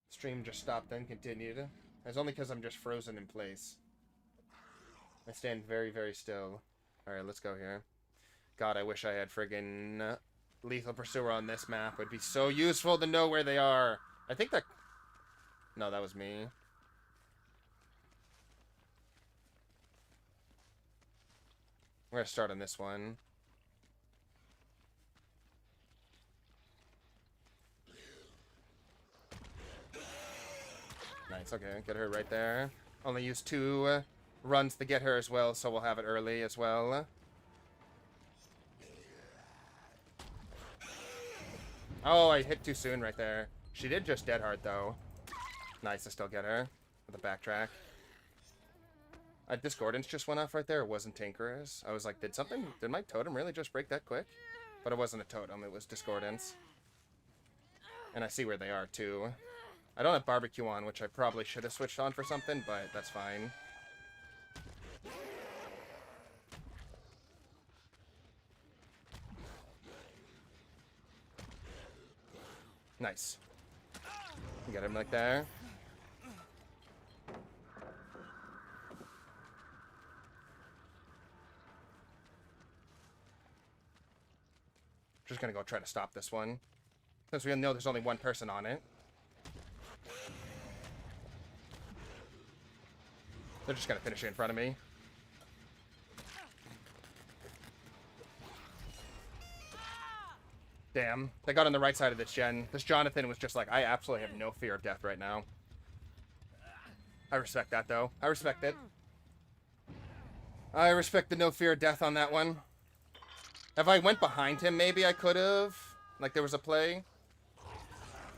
Stream just stopped and continued. It's only because I'm just frozen in place. I stand very, very still. Alright, let's go here. God, I wish I had friggin' Lethal Pursuer on this map. It would be so useful to know where they are. I think that... No, that was me. We're gonna start on this one. Nice, okay, get her right there. Only use 2 runs to get her as well, so we'll have it early as well. Oh, I hit too soon right there. She did just dead hard, though. Nice to still get her with a backtrack. Discordance just went off right there. It wasn't Tinkerers. I was like, did my totem really just break that quick? But it wasn't a totem, it was Discordance. And I see where they are, too. I don't have Barbecue on, which I probably should have switched on for something, but that's fine. Nice. You got him like there. Just gonna go try to stop this one. Since we know there's only one person on it. They're just gonna finish it in front of me. Damn. They got on the right side of this gen. This Jonathan was just like, I absolutely have no fear of death right now. I respect that, though. I respect it. I respect the no fear of death on that one. If I went behind him, maybe I could have. Like there was a play.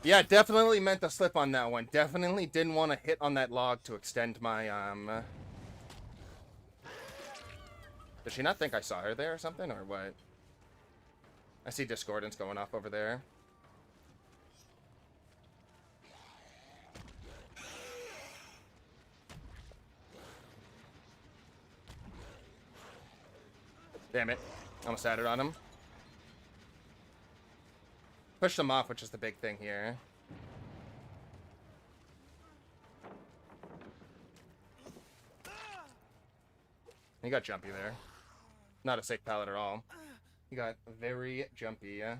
Yeah, definitely meant to slip on that one. Definitely didn't want to hit on that log to extend my, Does she not think I saw her there or something, or what? I see Discordance going off over there. Damn it. Almost had it on him. Pushed him off, which is the big thing here. He got jumpy there. Not a safe pallet at all. He got very jumpy, yeah.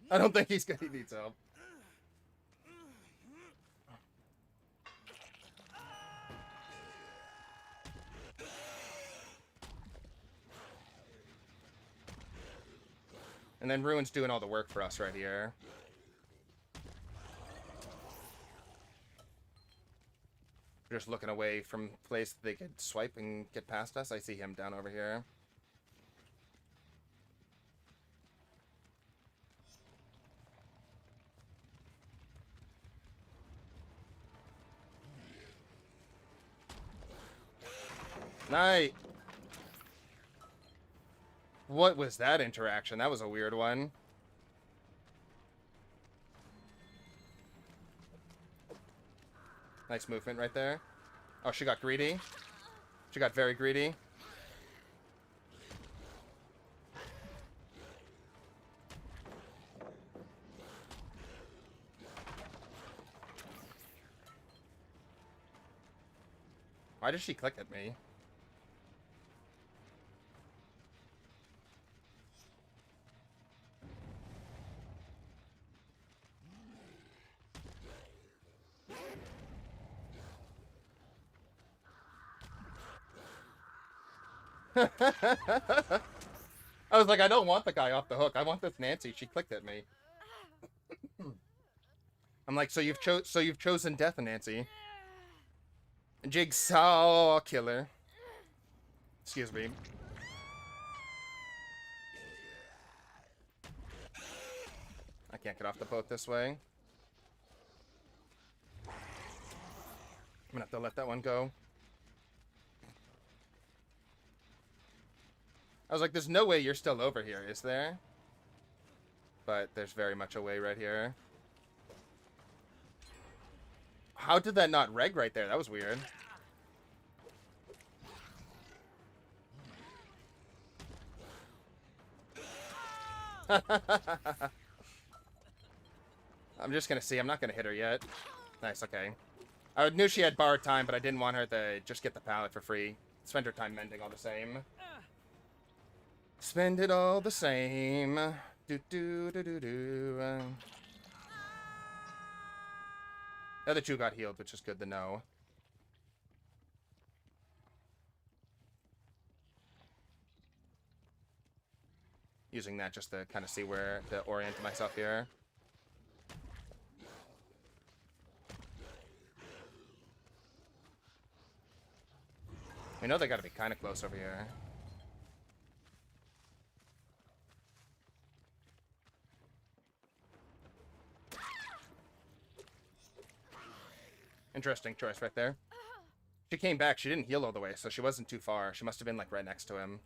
I don't think he needs help. And then Ruin's doing all the work for us right here. We're just looking away from place that they could swipe and get past us. I see him down over here. Night. What was that interaction? That was a weird one. Nice movement right there. Oh, she got greedy. She got very greedy. Why did she click at me? I was like, I don't want the guy off the hook. I want this Nancy. She clicked at me. I'm like, so you've chosen death, Nancy. Jigsaw killer. Excuse me. I can't get off the boat this way. I'm gonna have to let that one go. I was like, there's no way you're still over here, is there? But there's very much a way right here. How did that not reg right there? That was weird. I'm just gonna see. I'm not gonna hit her yet. Nice, okay. I knew she had borrowed time, but I didn't want her to just get the pallet for free. Spend her time mending all the same. Spend it all the same. Do do do do do. The other two got healed, which is good to know. Using that just to kind of see where to orient myself here. We know they got to be kind of close over here. Interesting choice right there. She came back. She didn't heal all the way, so she wasn't too far. She must have been, like, right next to him.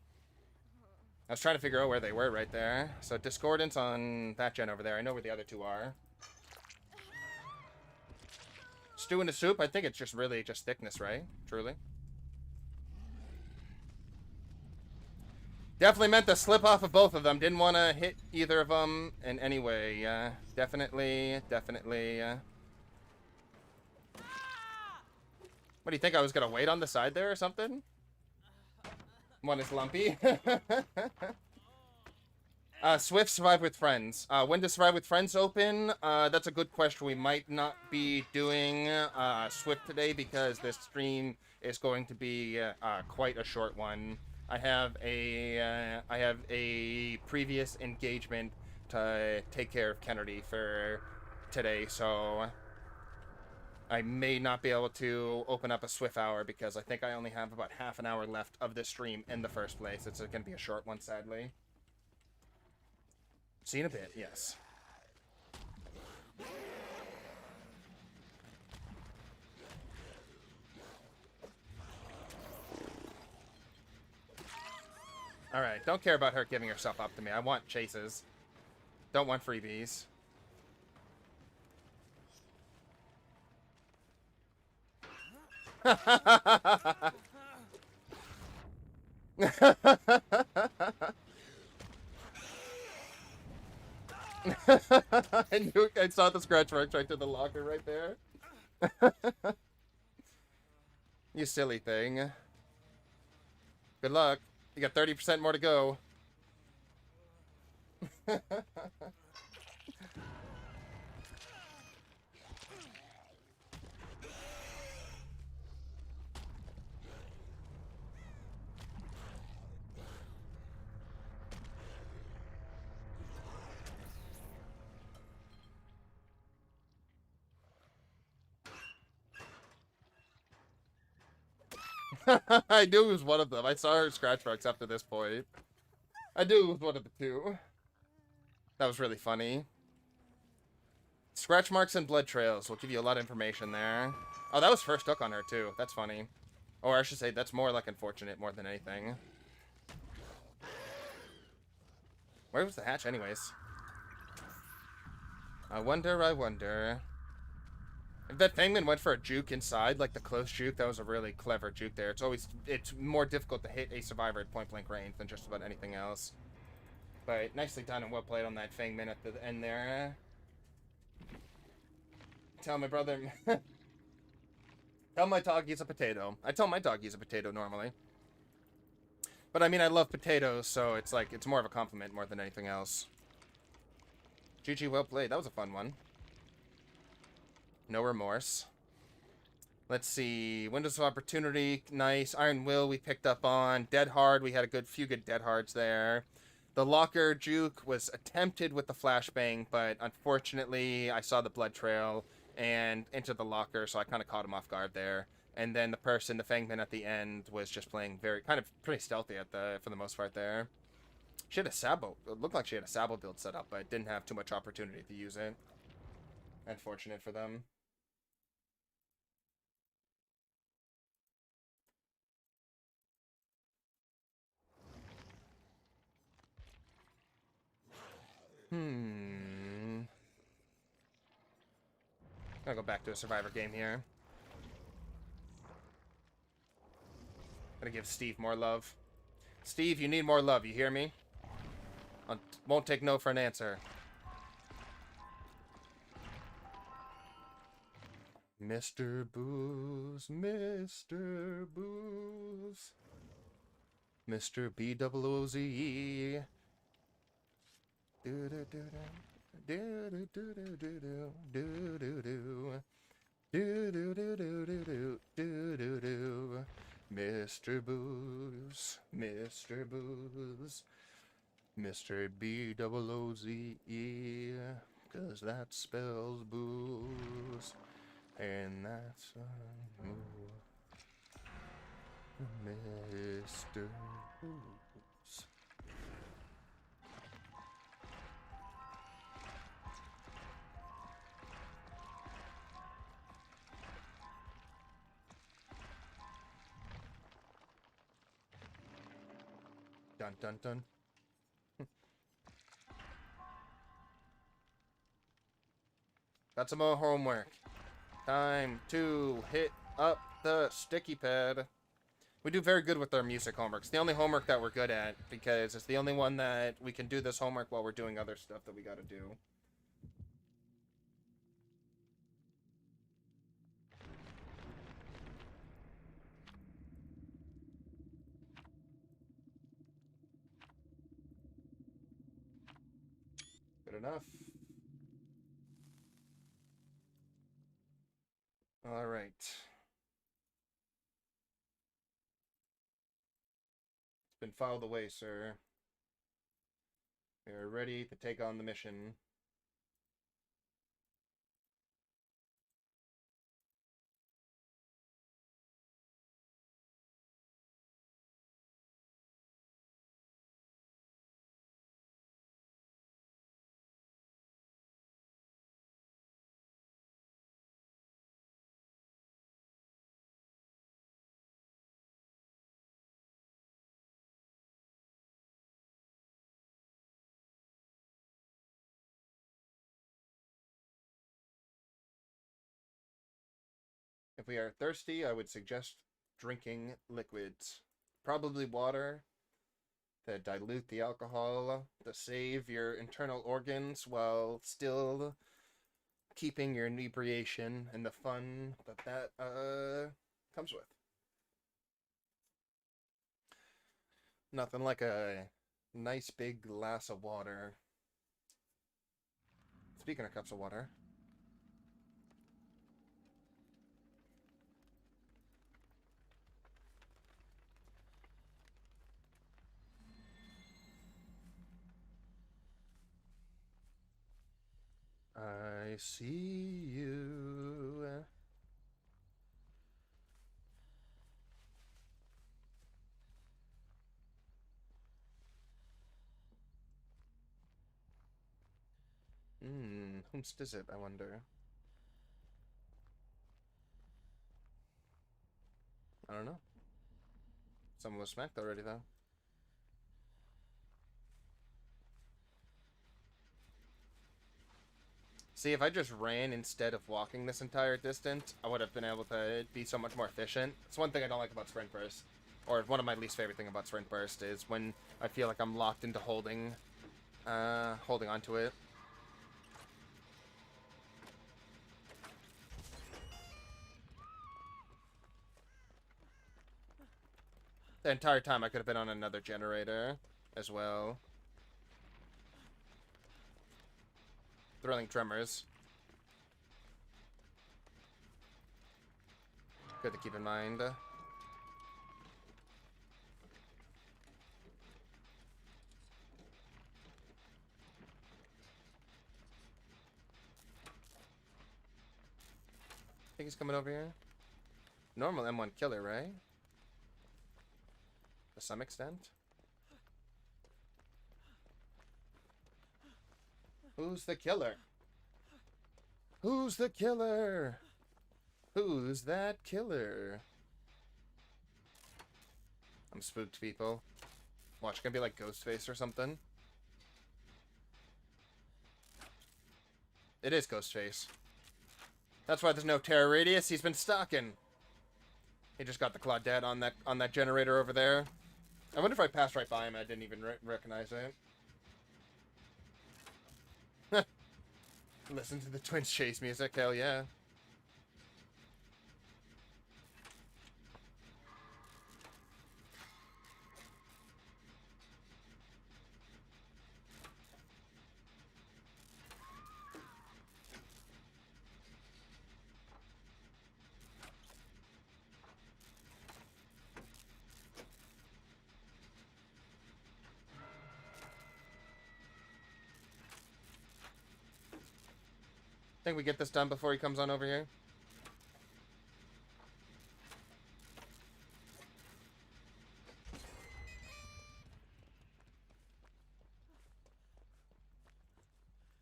I was trying to figure out where they were right there. So, Discordance on that gen over there. I know where the other two are. Stew in the soup? I think it's just really just thickness, right? Truly. Definitely meant to slip off of both of them. Didn't want to hit either of them in any way. Definitely. What do you think? I was going to wait on the side there or something? One is lumpy. Swift Survive with Friends. When does Survive with Friends open? That's a good question. We might not be doing Swift today because this stream is going to be quite a short one. I have a previous engagement to take care of Kennedy for today, so I may not be able to open up a Swift hour because I think I only have about half an hour left of this stream in the first place. It's going to be a short one, sadly. See you in a bit, yes. Alright, don't care about her giving herself up to me. I want chases. Don't want freebies. I saw the scratch marks right to the locker right there. You silly thing. Good luck. You got 30% more to go. I knew it was one of them. I saw her scratch marks after this point. I knew it was one of the two. That was really funny. Scratch marks and blood trails will give you a lot of information there. Oh, that was first hook on her, too. That's funny. Or I should say, that's more like unfortunate more than anything. Where was the hatch, anyways? I wonder. If that Fangman went for a juke inside, like the close juke, that was a really clever juke there. It's more difficult to hit a survivor at point blank range than just about anything else. But nicely done and well played on that Fangman at the end there. Tell my brother... Tell my dog he's a potato. I tell my dog he's a potato normally. But I mean, I love potatoes, so it's like, it's more of a compliment more than anything else. GG, well played. That was a fun one. No remorse. Let's see. Windows of Opportunity, nice. Iron Will we picked up on. Dead Hard, we had a few good Dead Hards there. The Locker Juke was attempted with the flashbang, but unfortunately I saw the blood trail and into the locker, so I kind of caught him off guard there. And then the Fangman at the end, was just playing pretty stealthy for the most part there. She had a Sabo. It looked like she had a Sabo build set up, but didn't have too much opportunity to use it. Unfortunate for them. Gotta go back to a Survivor game here. Gotta give Steve more love. Steve, you need more love, you hear me? I won't take no for an answer. Mr. Booze, Mr. Booze. Mr. B-double-O-Z-E. Do-do-do-do. Do-do-do-do-do-do. Do-do-do. Do-do-do-do-do-do. Mr. Booze, Mr. Booze, Mr. B-double-O-Z-E, 'cause that spells booze, and that's a move. Mr. Booze. Dun dun dun. Got some more homework. Time to hit up the sticky pad. We do very good with our music homework. It's the only homework that we're good at, because it's the only one that we can do this homework while we're doing other stuff that we gotta do. Good enough. All right. It's been filed away, sir. We are ready to take on the mission. If we are thirsty, I would suggest drinking liquids. Probably water to dilute the alcohol, to save your internal organs while still keeping your inebriation and the fun that comes with. Nothing like a nice big glass of water. Speaking of cups of water, I see you. Whomst is it, I wonder? I don't know. Someone was smacked already, though. See, if I just ran instead of walking this entire distance, I would have been able to be so much more efficient. It's one thing I don't like about Sprint Burst. Or one of my least favorite thing about Sprint Burst is when I feel like I'm locked into holding onto it. The entire time I could have been on another generator as well. Thrilling Tremors. Good to keep in mind. Think he's coming over here? Normal M1 killer, right? To some extent. Who's the killer? Who's the killer? Who's that killer? I'm spooked, people. Watch, it's gonna be like Ghostface or something. It is Ghostface. That's why there's no terror radius. He's been stalking. He just got the Claudette on that generator over there. I wonder if I passed right by him. I didn't even recognize it. Listen to the twins chase music. Hell yeah. Think we get this done before he comes on over here?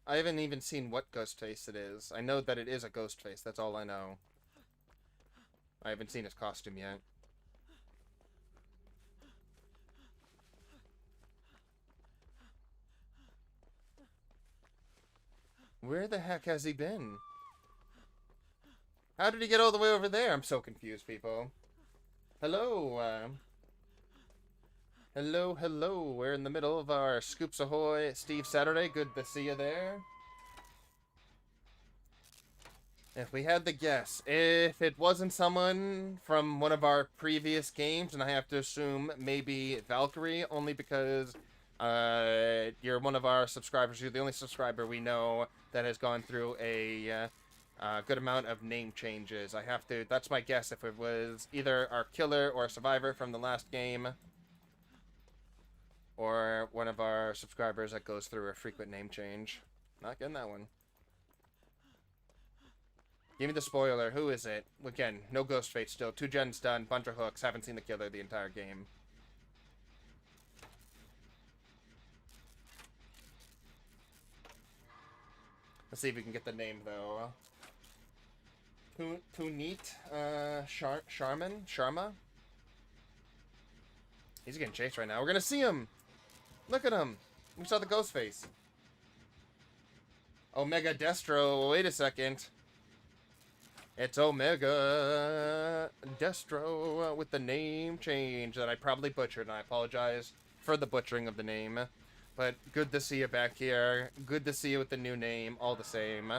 I haven't even seen what Ghostface it is. I know that it is a Ghostface. That's all I know. I haven't seen his costume yet. Where the heck has he been? How did he get all the way over there? I'm so confused, people. Hello, hello, hello. We're in the middle of our Scoops Ahoy Steve Saturday. Good to see you there. If we had to guess, if it wasn't someone from one of our previous games, and I have to assume maybe Valkyrie, only because you're one of our subscribers. You're the only subscriber we know that has gone through a good amount of name changes. I have to, that's my guess, if it was either our killer or survivor from the last game, or one of our subscribers that goes through a frequent name change. Not getting that one. Give me the spoiler. Who is it? Again, no ghost fate still. 2 gens done. Bunch of hooks. Haven't seen the killer the entire game. Let's see if we can get the name, though. Puneet Sharma? He's getting chased right now. We're gonna see him! Look at him! We saw the ghost face. Omega Destro. Wait a second. It's Omega Destro with the name change that I probably butchered, and I apologize for the butchering of the name. But good to see you back here. Good to see you with the new name, all the same.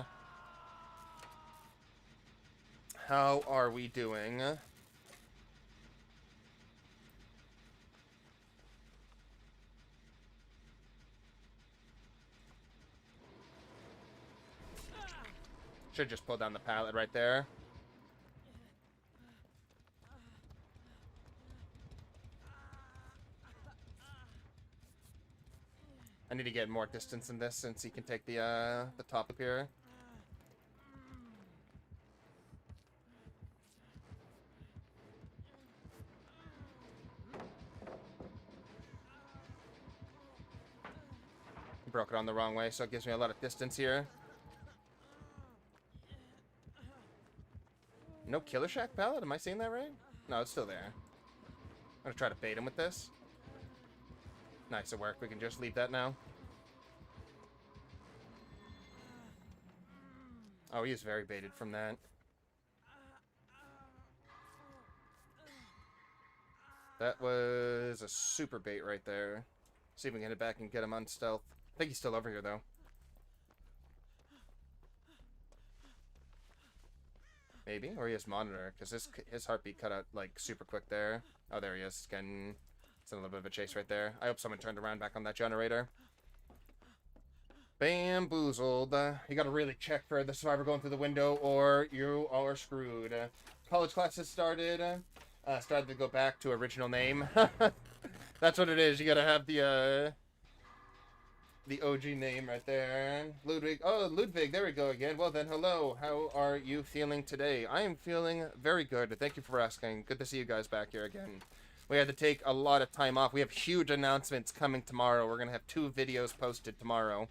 How are we doing? Should just pull down the pallet right there. I need to get more distance in this since he can take the top up here. Broke it on the wrong way, so it gives me a lot of distance here. No Killer Shack pallet? Am I seeing that right? No, it's still there. I'm gonna try to bait him with this. Nice, it worked. We can just leave that now. Oh, he is very baited from that. That was a super bait right there. See if we can hit it back and get him on stealth. I think he's still over here, though. Maybe? Or he has monitor, because his heartbeat cut out, like, super quick there. Oh, there he is. Getting... It's a little bit of a chase right there. I hope someone turned around back on that generator. Bamboozled. You gotta really check for the survivor going through the window, or you are screwed. College classes started. Started to go back to original name. That's what it is. You gotta have the OG name right there. Ludwig. Oh, Ludwig. There we go again. Well then, hello. How are you feeling today? I am feeling very good. Thank you for asking. Good to see you guys back here again. We had to take a lot of time off. We have huge announcements coming tomorrow. We're going to have 2 videos posted tomorrow.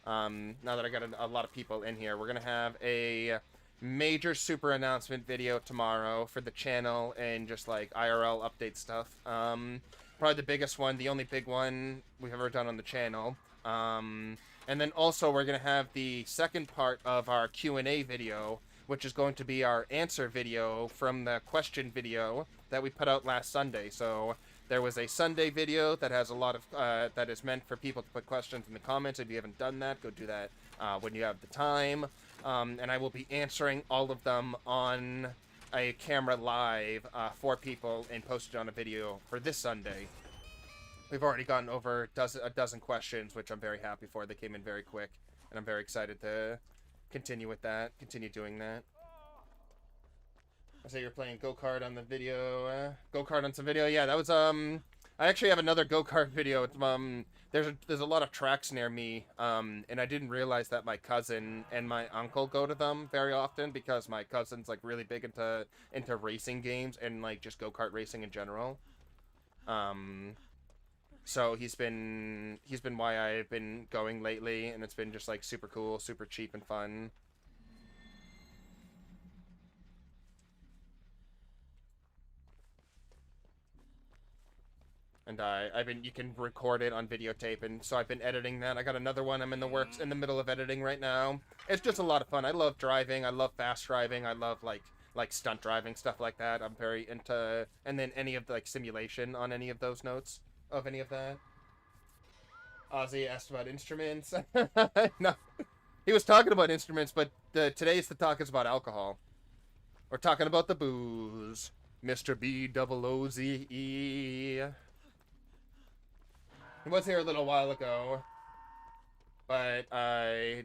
Now that I got a lot of people in here, we're going to have a major super announcement video tomorrow for the channel and just like IRL update stuff. Probably the biggest one, the only big one we've ever done on the channel. And then also we're going to have the second part of our Q&A video, which is going to be our answer video from the question video that we put out last Sunday. So there was a Sunday video that has a lot of that is meant for people to put questions in the comments. If you haven't done that, go do that when you have the time. And I will be answering all of them on a camera live for people and posted on a video for this Sunday. We've already gotten over a dozen questions, which I'm very happy for. They came in very quick, and I'm very excited to continue with that, continue doing that. I say you're playing go-kart on the video, go-kart on some video. Yeah, that was, I actually have another go-kart video. It's, there's a lot of tracks near me, and I didn't realize that my cousin and my uncle go to them very often because my cousin's, like, really big into racing games and, like, just go-kart racing in general. So he's been why I've been going lately, and it's been just, like, super cool, super cheap and fun. And you can record it on videotape, and so I've been editing that. I got another one I'm in the works, in the middle of editing right now. It's just a lot of fun. I love driving. I love fast driving. I love, like stunt driving, stuff like that. I'm very into, and then any of the, like, simulation on any of those notes of any of that. Ozzy asked about instruments. No, he was talking about instruments, but today's the talk is about alcohol. We're talking about the booze. Mr. B-double-O-Z-E. He was here a little while ago, but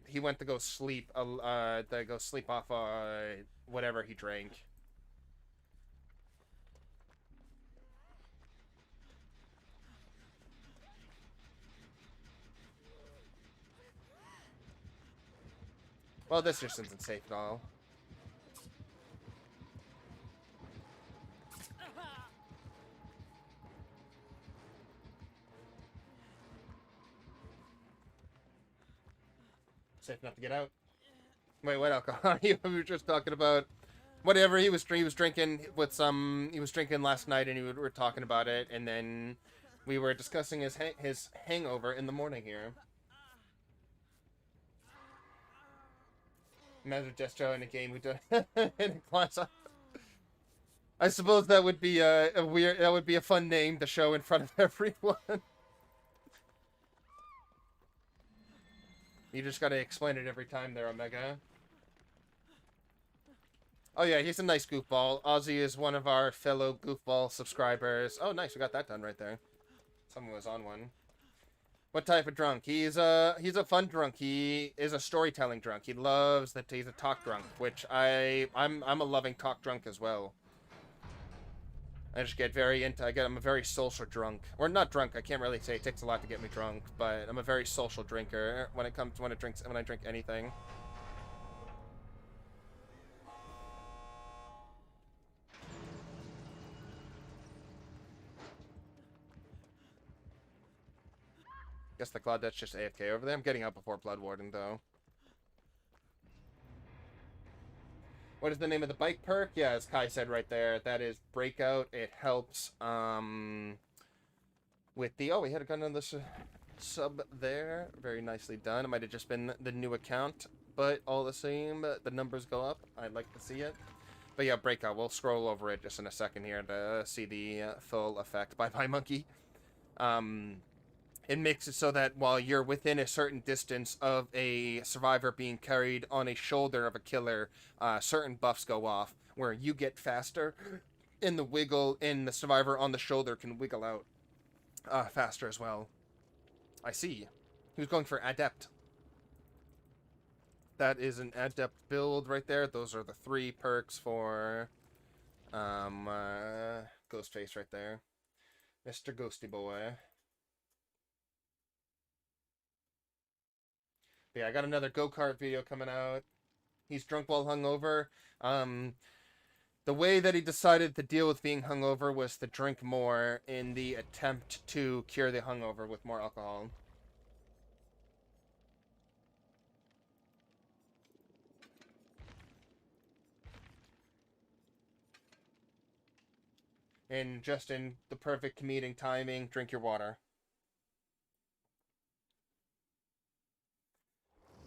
he went to go sleep. Off whatever he drank. Well, this just isn't safe at all. Safe enough to get out. Wait, what alcohol? We were just talking about whatever he was drinking with some. He was drinking last night, and we were talking about it, and then we were discussing his hangover in the morning here. Imagine gesture in a game we do in a class. I suppose that would be a weird. That would be a fun name to show in front of everyone. You just gotta explain it every time there, Omega. Oh yeah, he's a nice goofball. Ozzy is one of our fellow goofball subscribers. Oh nice, we got that done right there. Someone was on one. What type of drunk? He's a fun drunk. He is a storytelling drunk. He loves that he's a talk drunk, which I'm a loving talk drunk as well. I just get very into. I'm a very social drunk, or not drunk. I can't really say. It takes a lot to get me drunk, but I'm a very social drinker when it comes when I drink anything. Guess the Claudette's just AFK over there. I'm getting out before Blood Warden though. What is the name of the bike perk? Yeah, as Kai said right there, that is Breakout. It helps with the... Oh, we had a gun on this sub there. Very nicely done. It might have just been the new account, but all the same, the numbers go up. I'd like to see it. But yeah, Breakout. We'll scroll over it just in a second here to see the full effect. Bye-bye, monkey. It makes it so that while you're within a certain distance of a survivor being carried on a shoulder of a killer, certain buffs go off, where you get faster, and the survivor on the shoulder can wiggle out faster as well. I see. He was going for Adept. That is an Adept build right there. Those are the 3 perks for Ghostface right there. Mr. Ghosty Boy. But yeah, I got another go-kart video coming out. He's drunk while hungover. The way that he decided to deal with being hungover was to drink more in the attempt to cure the hungover with more alcohol. And just in the perfect comedic timing, drink your water.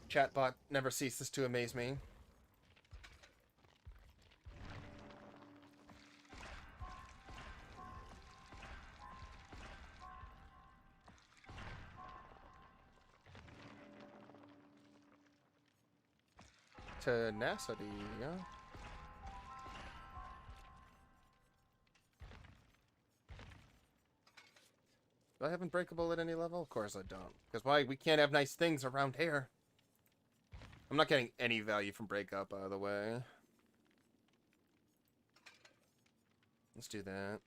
Chatbot never ceases to amaze me. Tenacity, yeah. Do I have Unbreakable at any level? Of course I don't. Because why? We can't have nice things around here. I'm not getting any value from Breakup, by the way. Let's do that.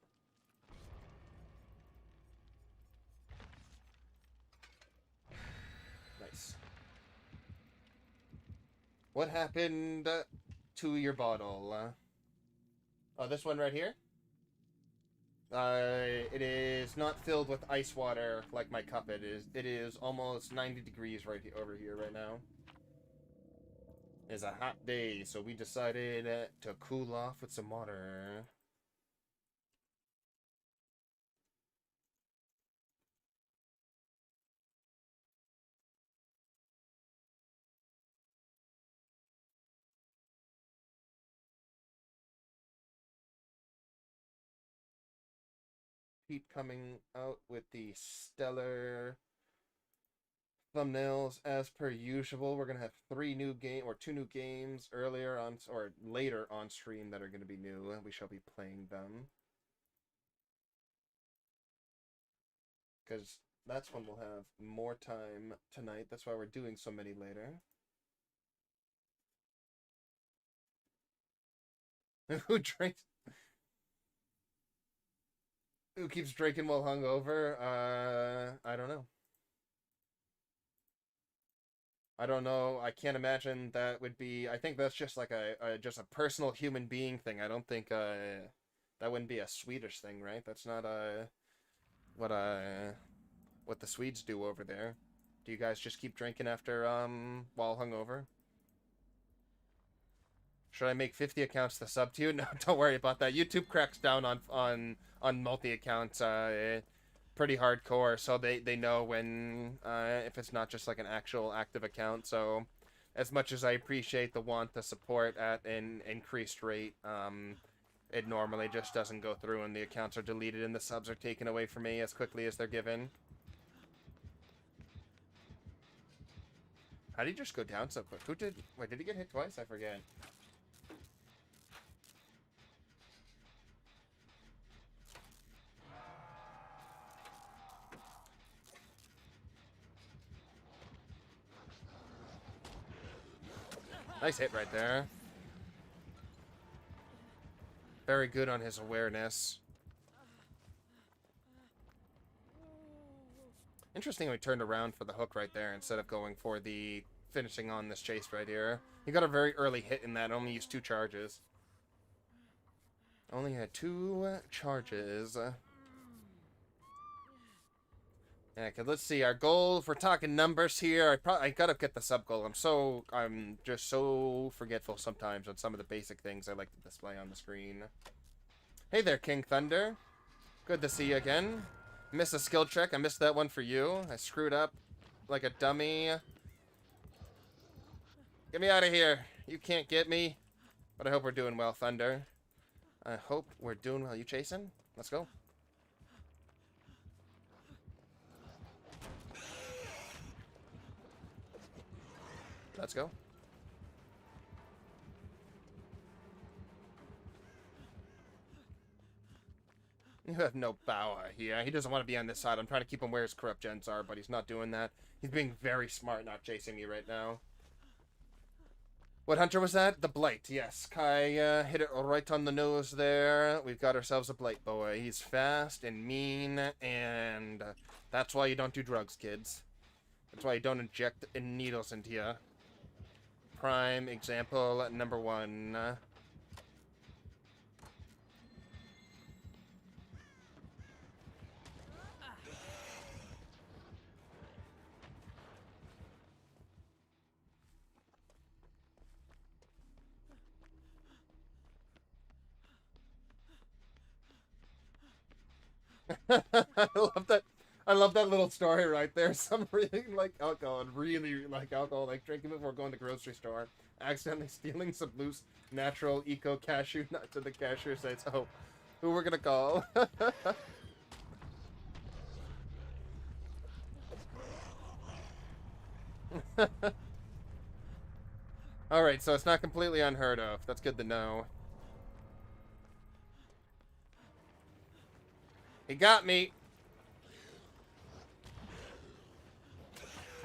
Nice. What happened to your bottle? Oh, this one right here? It is not filled with ice water like my cup. It is almost 90 degrees over here right now. It's a hot day, so we decided to cool off with some water. keep coming out with the stellar thumbnails as per usual. We're gonna have two new games earlier on or later on stream that are gonna be new. We shall be playing them because that's when we'll have more time tonight. That's why we're doing so many later. Who drinks? Who keeps drinking while hungover? I don't know. I don't know. I can't imagine that would be. I think that's just like just a personal human being thing. I don't think that wouldn't be a Swedish thing, right? That's not what what the Swedes do over there. Do you guys just keep drinking after while hungover? Should I make 50 accounts to sub to you? No, don't worry about that. YouTube cracks down on multi accounts pretty hardcore, so they know when if it's not just like an actual active account. So as much as I appreciate the want to support at an increased rate, it normally just doesn't go through and the accounts are deleted and the subs are taken away from me as quickly as they're given. How did he just go down so quick? Wait, did he get hit twice? I forget. Nice hit right there. Very good on his awareness. Interesting, we turned around for the hook right there instead of going for the finishing on this chase right here. He got a very early hit in that, only used 2 charges. Only had 2 charges. Yeah, cause let's see, our goal, if we're talking numbers here, I gotta get the sub goal. I'm just so forgetful sometimes on some of the basic things I like to display on the screen. Hey there, King Thunder. Good to see you again. Missed a skill check. I missed that one for you. I screwed up like a dummy. Get me out of here. You can't get me. But I hope we're doing well, Thunder. I hope we're doing well. You chasing? Let's go. Let's go. You have no power here. He doesn't want to be on this side. I'm trying to keep him where his corrupt gens are, but he's not doing that. He's being very smart not chasing me right now. What hunter was that? The Blight, yes. Kai hit it right on the nose there. We've got ourselves a Blight boy. He's fast and mean, and that's why you don't do drugs, kids. That's why you don't inject needles into you. Prime example number 1. I love that little story right there. Some really like alcohol, like drinking before going to the grocery store, accidentally stealing some loose natural eco cashew nuts, and the cashier says, "Oh, who we're gonna call?" All right, so it's not completely unheard of. That's good to know. He got me.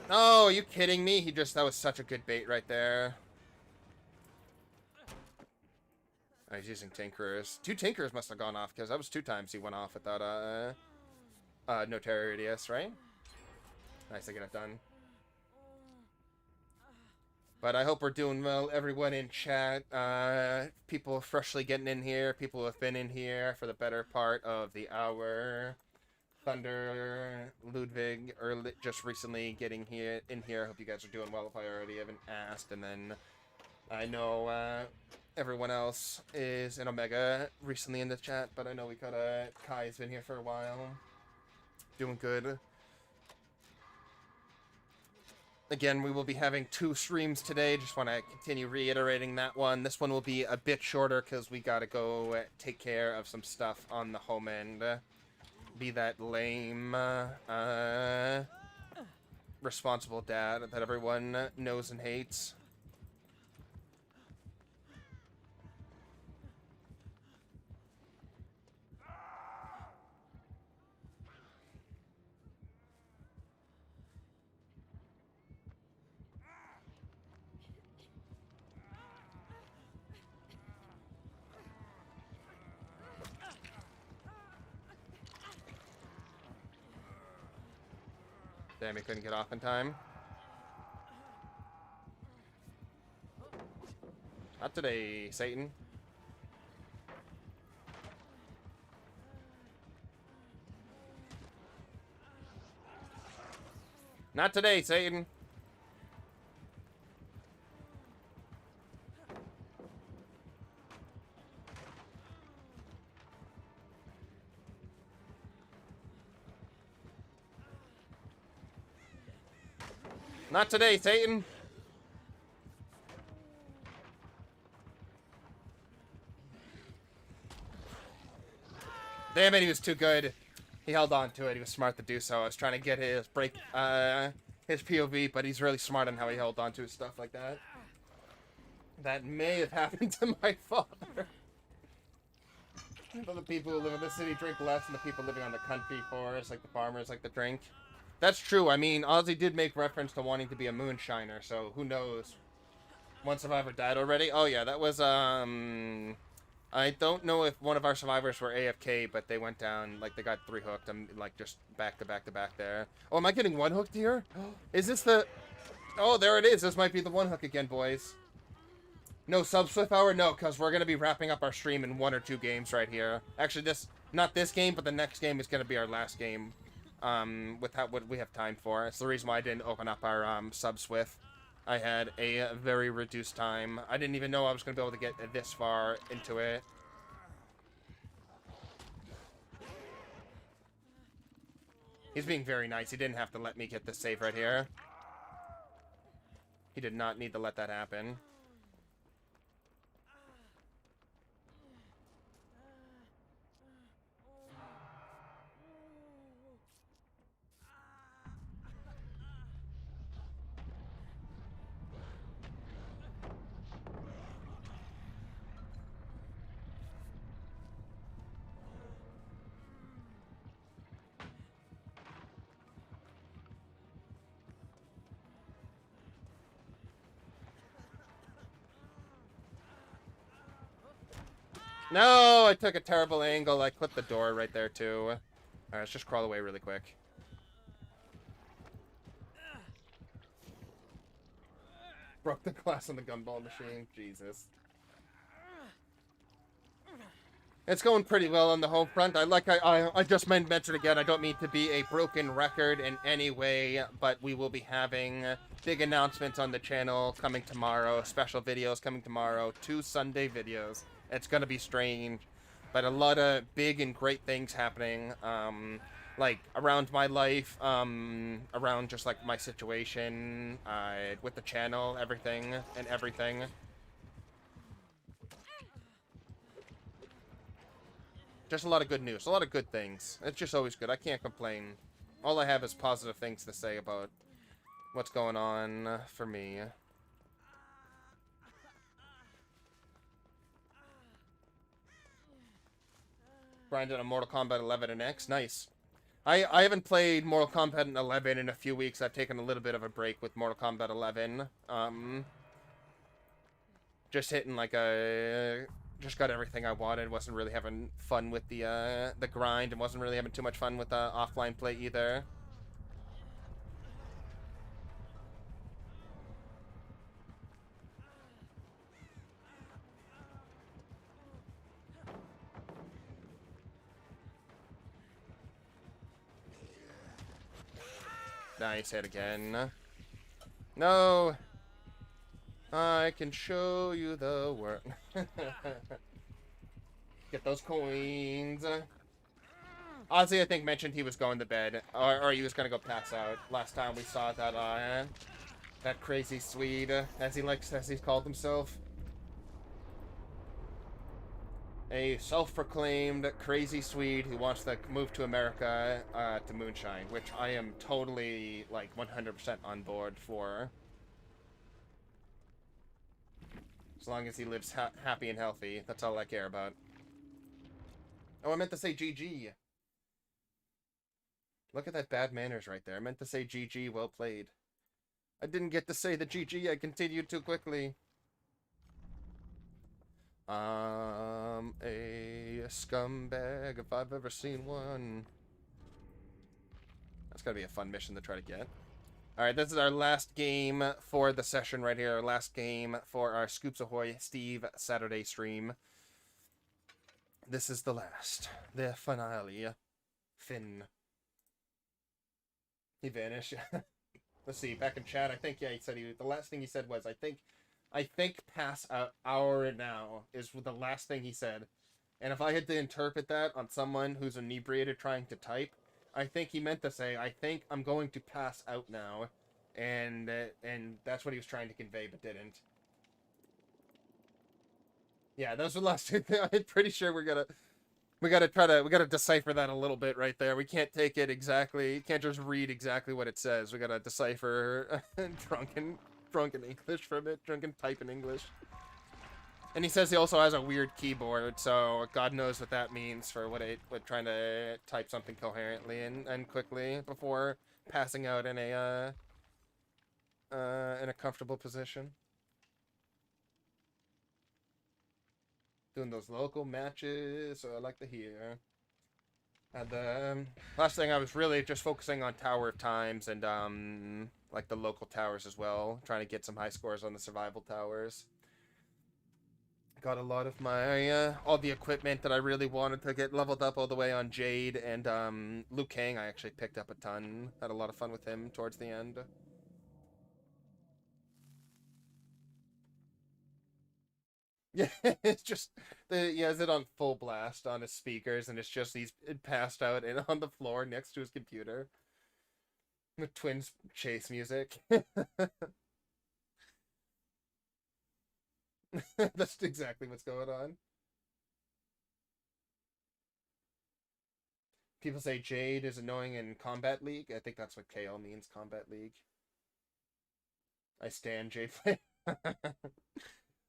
Oh, are you kidding me? That was such a good bait right there. Oh, he's using Tinkerers. 2 Tinkerers must have gone off, because that was 2 times he went off without, no terror radius, right? Nice to get it done. But I hope we're doing well, everyone in chat. People freshly getting in here, people who have been in here for the better part of the hour. Thunder, Ludwig, just recently getting in here. I hope you guys are doing well if I already haven't asked. And then I know everyone else is in Omega recently in the chat, but I know we got Kai's been here for a while. Doing good. Again, we will be having 2 streams today. Just want to continue reiterating that one. This one will be a bit shorter because we got to go take care of some stuff on the home end. be that lame, responsible dad that everyone knows and hates. Damn, he couldn't get off in time. Not today, Satan. Not today, Satan. Not today, Satan. Damn it, he was too good. He held on to it. He was smart to do so. I was trying to get his his POV, but he's really smart on how he held on to his stuff like that. That may have happened to my father. The people who live in the city drink less than the people living on the country forest, like the farmers, like to drink. That's true. I mean, Ozzy did make reference to wanting to be a moonshiner, so who knows? One survivor died already? Oh yeah, that was, I don't know if one of our survivors were AFK, but they went down, like, they got 3 hooked. I'm, like, just back to back to back there. Oh, am I getting 1 hooked here? Is this the... Oh, there it is. This might be the 1 hook again, boys. No sub-swift hour? No, because we're going to be wrapping up our stream in 1 or 2 games right here. Actually, not this game, but the next game is going to be our last game. With what we have time for. It's the reason why I didn't open up our, sub-swift. I had a very reduced time. I didn't even know I was going to be able to get this far into it. He's being very nice. He didn't have to let me get this save right here. He did not need to let that happen. No, I took a terrible angle. I clipped the door right there, too. Alright, let's just crawl away really quick. Broke the glass on the gumball machine. Jesus. It's going pretty well on the home front. I just mentioned again, I don't mean to be a broken record in any way, but we will be having big announcements on the channel coming tomorrow, special videos coming tomorrow, 2 Sunday videos. It's gonna be strange, but a lot of big and great things happening, like, around my life, around just, like, my situation, with the channel, everything. Just a lot of good news, a lot of good things. It's just always good. I can't complain. All I have is positive things to say about what's going on for me. Grinded on Mortal Kombat 11 and X. Nice. I haven't played Mortal Kombat 11 in a few weeks. I've taken a little bit of a break with Mortal Kombat 11. Just hitting like a... Just got everything I wanted. Wasn't really having fun with the grind, and wasn't really having too much fun with the offline play either. Nice hit again. No! I can show you the work. Get those coins. Ozzy, I think, mentioned he was going to bed. Or he was going to go pass out. Last time we saw that, that crazy Swede, as he's called himself. A self-proclaimed crazy Swede who wants to move to America to moonshine, which I am totally, like, 100% on board for. As long as he lives happy and healthy, that's all I care about. Oh, I meant to say GG. Look at that bad manners right there. I meant to say GG, well played. I didn't get to say the GG, I continued too quickly. A scumbag if I've ever seen one. That's gotta be a fun mission to try to get. Alright, this is our last game for the session right here. Our last game for our Scoops Ahoy Steve Saturday stream. This is the last. The finale. Finn. He vanished. Let's see, back in chat, I think, yeah, he said the last thing he said was, I think pass hour now is the last thing he said. And if I had to interpret that on someone who's inebriated trying to type, I think he meant to say, I think I'm going to pass out now. And that's what he was trying to convey, but didn't. Yeah, those were the last two things. I'm pretty sure we gotta decipher that a little bit right there. We can't take it exactly. You can't just read exactly what it says. We gotta decipher drunken English from it. Drunken type in English. And he says he also has a weird keyboard, so God knows what that means for what trying to type something coherently and quickly before passing out in a comfortable position. Doing those local matches, so I like to hear. And last thing, I was really just focusing on Tower of Times and like the local towers as well, trying to get some high scores on the survival towers. Got a lot of my all the equipment that I really wanted to get leveled up all the way on Jade and Liu Kang. I actually picked up a ton. Had a lot of fun with him towards the end. Yeah, it's just he has it on full blast on his speakers, and it's just he's passed out and on the floor next to his computer with twins chase music. That's exactly what's going on. People say Jade is annoying in Combat League. I think that's what KL means, Combat League. I stand Jade.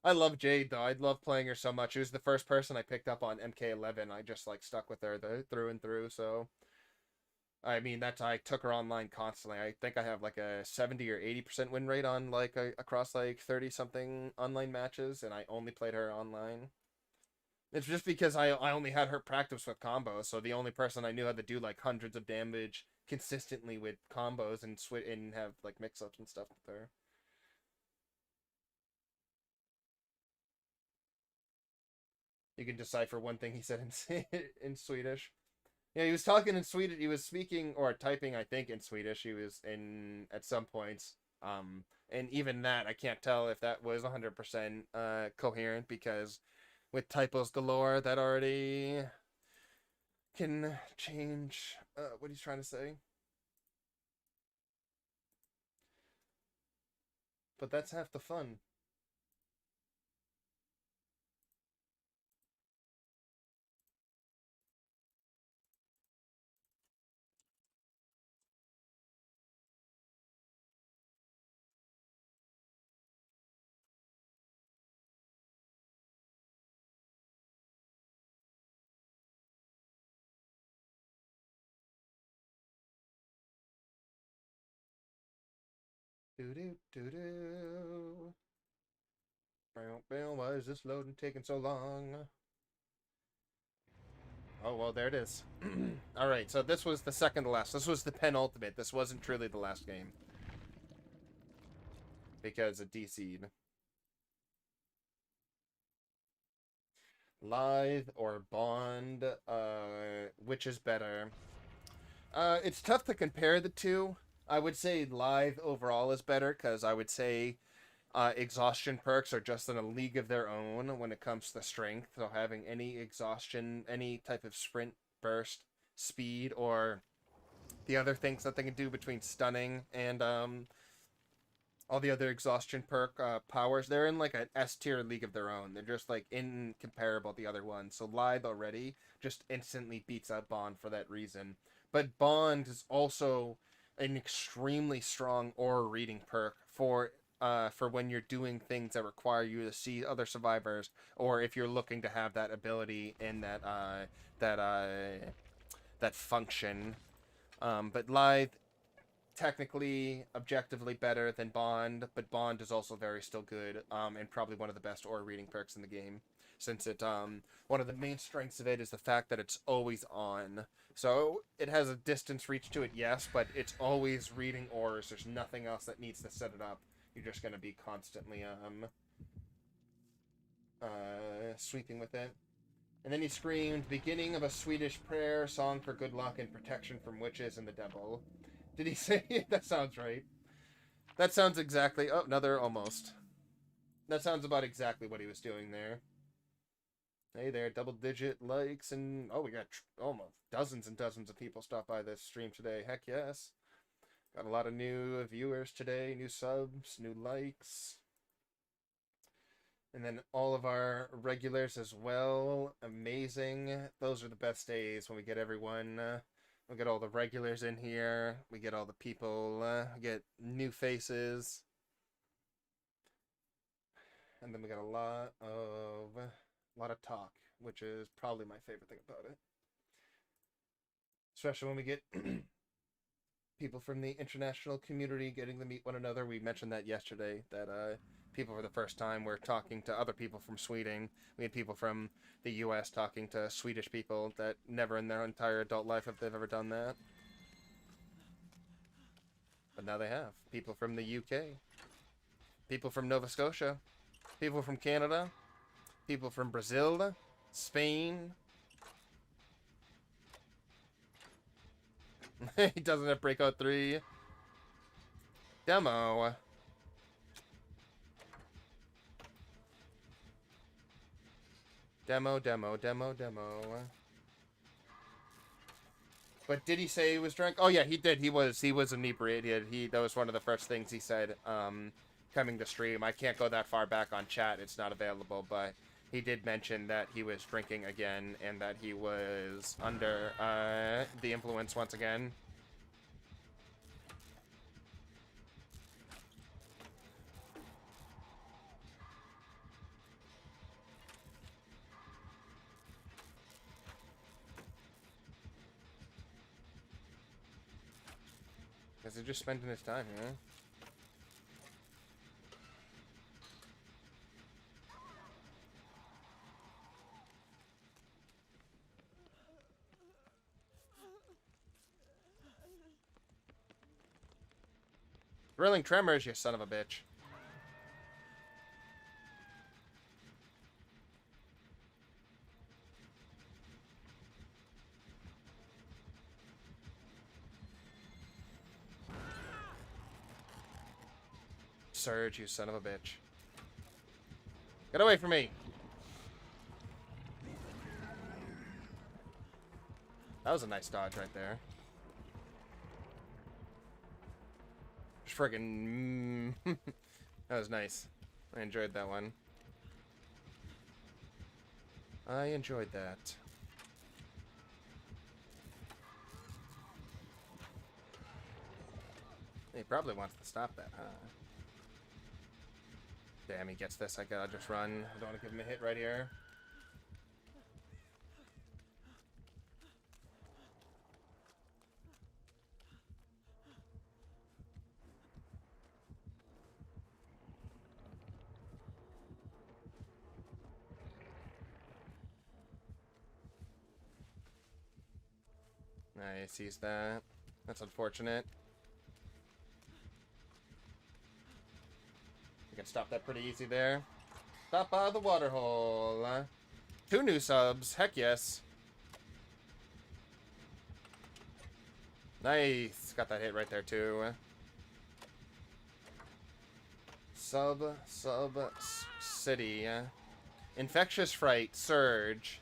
I love Jade though. I love playing her so much. She was the first person I picked up on MK11. I just like stuck with her through and through. So I mean, I took her online constantly. I think I have like a 70 or 80% win rate on like across like 30 something online matches, and I only played her online. It's just because I only had her practice with combos, so the only person I knew how to do like hundreds of damage consistently with combos and have like mix-ups and stuff with her. You can decipher one thing he said in in Swedish. Yeah, he was talking in Swedish. He was speaking or typing, I think, in Swedish. He was in at some points. And even that, I can't tell if that was 100% coherent because with typos galore, that already can change what he's trying to say. But that's half the fun. Do do do do. Why is this loading taking so long? Oh, well, there it is. Alright, so this was the second to last. This was the penultimate. This wasn't truly the last game. Because it DC'd. Lithe or Bond, which is better? It's tough to compare the two. I would say Lithe overall is better, because I would say exhaustion perks are just in a league of their own when it comes to strength. So having any exhaustion, any type of sprint, burst, speed, or the other things that they can do between stunning and All the other exhaustion perk powers, they're in like an S tier league of their own. They're just like incomparable to the other ones. So Lithe already just instantly beats out Bond for that reason. But Bond is also an extremely strong aura reading perk for when you're doing things that require you to see other survivors, or if you're looking to have that ability in that that function. But Lithe technically, objectively better than Bond, but Bond is also very still good, and probably one of the best aura reading perks in the game. Since one of the main strengths of it is the fact that it's always on. So it has a distance reach to it, yes, but it's always reading auras. There's nothing else that needs to set it up. You're just gonna be constantly sweeping with it. And then he screamed, "Beginning of a Swedish prayer, song for good luck and protection from witches and the devil." Did he say that? Sounds right. That sounds exactly. Oh, another almost. That sounds about exactly what he was doing there. Hey there, double-digit likes, and oh, we got almost dozens and dozens of people stop by this stream today. Heck yes. Got a lot of new viewers today, new subs, new likes. And then all of our regulars as well. Amazing. Those are the best days when we get everyone. We get all the regulars in here. We get all the people. We get new faces. And then we got a lot of talk, which is probably my favorite thing about it. Especially when we get people from the international community getting to meet one another. We mentioned that yesterday, that people for the first time were talking to other people from Sweden. We had people from the US talking to Swedish people that never in their entire adult life have they've ever done that. But now they have. People from the UK, people from Nova Scotia, people from Canada, people from Brazil, Spain. He doesn't have Breakout 3. Demo. Demo. But did he say he was drunk? Oh yeah, he did. He was inebriated. That was one of the first things he said coming to stream. I can't go that far back on chat. It's not available, but he did mention that he was drinking again and that he was under the influence once again. Because he's just spending his time here. Thrilling Tremors, you son of a bitch. Surge, you son of a bitch. Get away from me! That was a nice dodge right there. Just friggin' that was nice. I enjoyed that one. I enjoyed that. He probably wants to stop that, huh? Damn, he gets this. I gotta just run. I don't want to give him a hit right here. Nice, he's that. That's unfortunate. You can stop that pretty easy there. Stop by the water hole. 2 new subs. Heck yes. Nice. Got that hit right there too. City. Infectious Fright. Surge.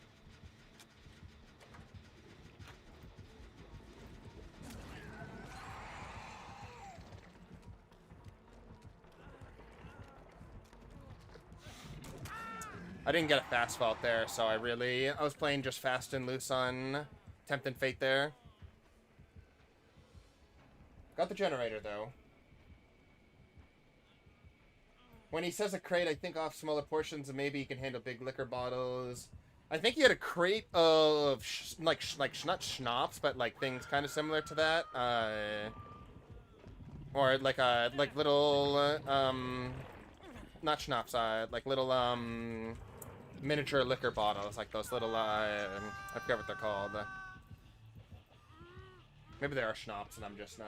I didn't get a fast fault there, so I was playing just fast and loose on Tempting Fate there. Got the generator, though. When he says a crate, I think off smaller portions and maybe he can handle big liquor bottles. I think he had a crate of, not schnapps, but, like, things kind of similar to that. Or, like little, not schnapps, like little, miniature liquor bottles. Like those little, I forget what they're called. Maybe they are schnapps and I'm just not.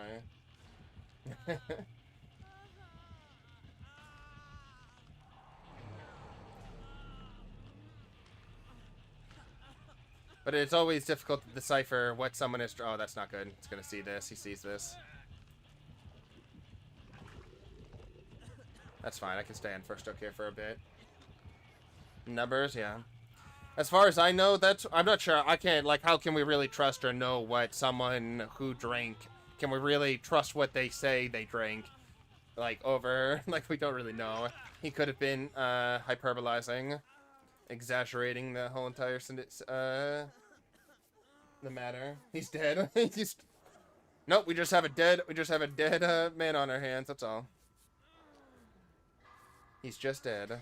But it's always difficult to decipher what someone is... Oh, that's not good. It's going to see this. He sees this. That's fine. I can stay on first hook here for a bit. Numbers, yeah. As far as I know, I'm not sure. I can't... Like, how can we really trust or know what someone who drank... Can we really trust what they say they drank? Like, over... Like, we don't really know. He could have been, hyperbolizing. Exaggerating the whole entire the matter. He's dead. Nope, we just have a dead man on our hands, that's all. He's just dead.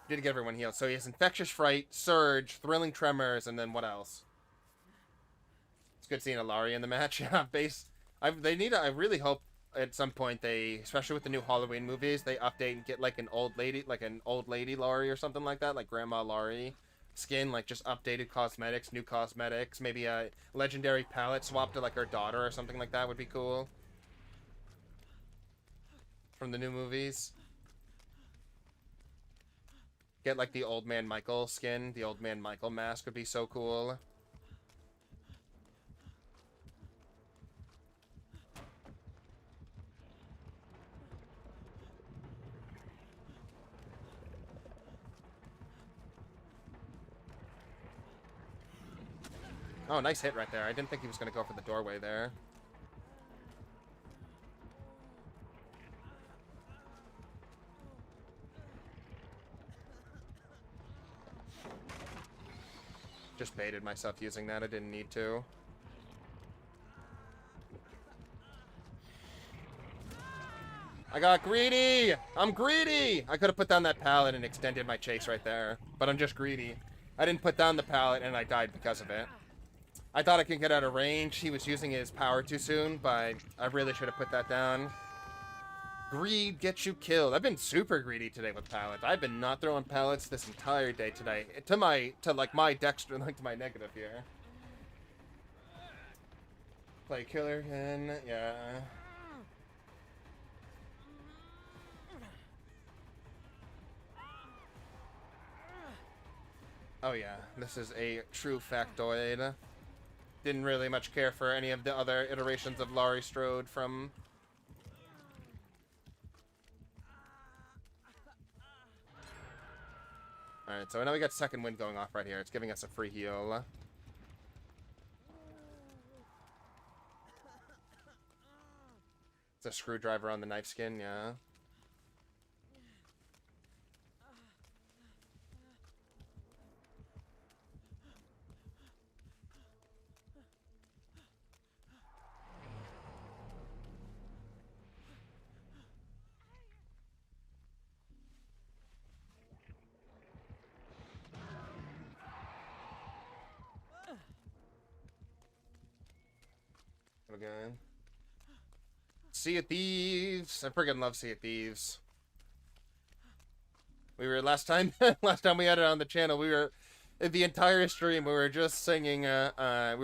Did get everyone healed. So he has infectious fright, surge, thrilling tremors, and then what else? It's good seeing a Laurie in the match. Yeah, I really hope at some point they, especially with the new Halloween movies, they update and get like an old lady Laurie or something like that, like Grandma Laurie skin, like just updated cosmetics, new cosmetics, maybe a legendary palette swap to like her daughter or something like that would be cool. From the new movies. Get like the Old Man Michael skin, the Old Man Michael mask would be so cool. Oh, nice hit right there. I didn't think he was going to go for the doorway there. Just baited myself using that. I didn't need to. I got greedy! I'm greedy! I could have put down that pallet and extended my chase right there. But I'm just greedy. I didn't put down the pallet and I died because of it. I thought I could get out of range. He was using his power too soon, but I really should have put that down. Greed gets you killed. I've been super greedy today with pallets. I've been not throwing pallets this entire day today. To my dexter, like to my negative here. Play killer again, yeah. Oh yeah, this is a true factoid. Didn't really much care for any of the other iterations of Laurie Strode from... Alright, so now we got second wind going off right here. It's giving us a free heal. It's a screwdriver on the knife skin, yeah. Okay. Sea of Thieves. I freaking love Sea of Thieves. We were last time we had it on the channel, we were the entire stream we were just singing we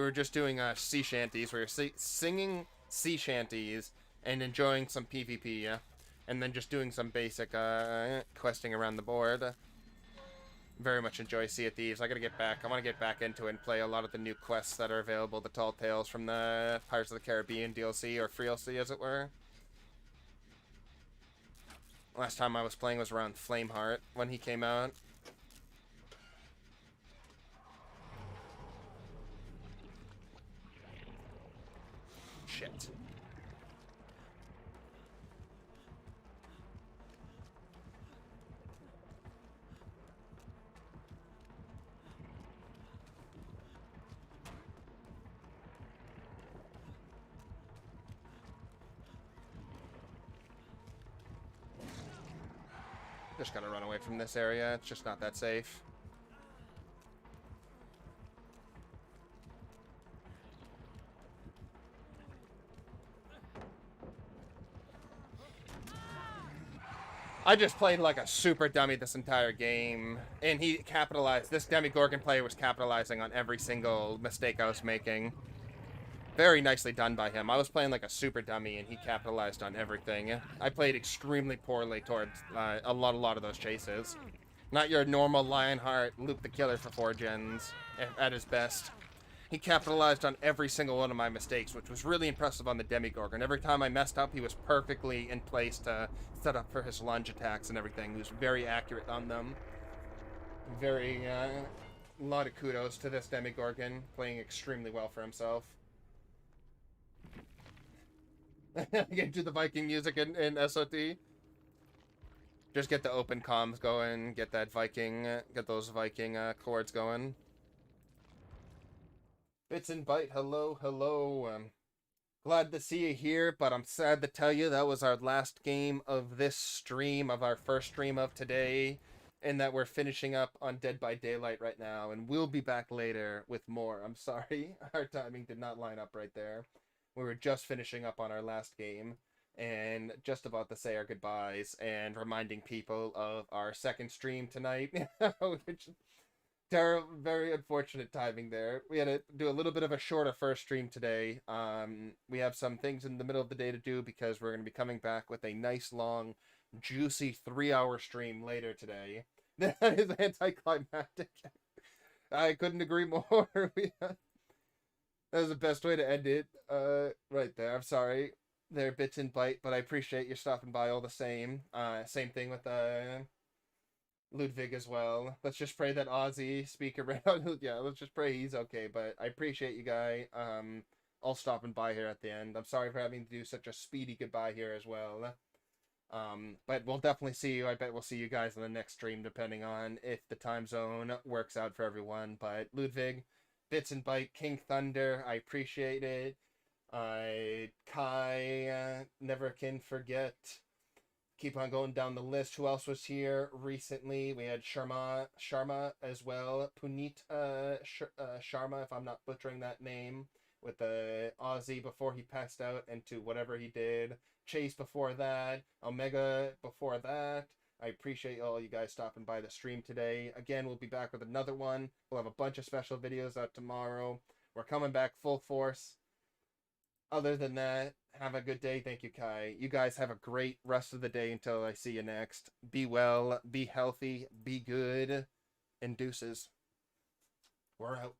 were just doing sea shanties. We were singing sea shanties and enjoying some PvP, and then just doing some basic questing around the board. Very much enjoy Sea of Thieves. I want to get back into it and play a lot of the new quests that are available, the Tall Tales from the Pirates of the Caribbean DLC, or DLC as it were. Last time I was playing was around Flameheart when he came out. Shit. Just gotta run away from this area. It's just not that safe. I just played like a super dummy this entire game, and he capitalized. This Demogorgon player was capitalizing on every single mistake I was making. Very nicely done by him. I was playing like a super dummy, and he capitalized on everything. I played extremely poorly towards a lot of those chases. Not your normal Lionheart, Luke the Killer for 4 gens at his best. He capitalized on every single one of my mistakes, which was really impressive on the Demogorgon. Every time I messed up, he was perfectly in place to set up for his lunge attacks and everything. He was very accurate on them. Very, a lot of kudos to this Demogorgon, playing extremely well for himself. Get to the Viking music in SOT. Just get the open comms going, get that Viking, get those Viking chords going. Bits and Bite, hello, hello. Glad to see you here, but I'm sad to tell you that was our last game of this stream, of our first stream of today, and that we're finishing up on Dead by Daylight right now, and we'll be back later with more. I'm sorry, our timing did not line up right there. We were just finishing up on our last game, and just about to say our goodbyes, and reminding people of our second stream tonight, which... Terrible, very unfortunate timing there. We had to do a little bit of a shorter first stream today. We have some things in the middle of the day to do because we're going to be coming back with a nice, long, juicy 3-hour stream later today. That is anticlimactic. I couldn't agree more. That was the best way to end it. Right there. I'm sorry. They're Bits and Bite, but I appreciate you stopping by all the same. Same thing with Ludwig as well. Let's just pray that Ozzy speak around. Yeah, let's just pray he's okay. But I appreciate you guys all stopping by here at the end. I'm sorry for having to do such a speedy goodbye here as well. But we'll definitely see you. I bet we'll see you guys in the next stream, depending on if the time zone works out for everyone. But Ludwig, Bits and Bite, King Thunder, I appreciate it. Kai, never can forget. Keep on going down the list. Who else was here recently? We had Sharma as well. Puneet Sharma, if I'm not butchering that name, with the Aussie before he passed out into whatever he did. Chase before that. Omega before that. I appreciate all you guys stopping by the stream today. Again, we'll be back with another one. We'll have a bunch of special videos out tomorrow. We're coming back full force. Other than that, have a good day. Thank you, Kai. You guys have a great rest of the day until I see you next. Be well, be healthy, be good, and deuces. We're out.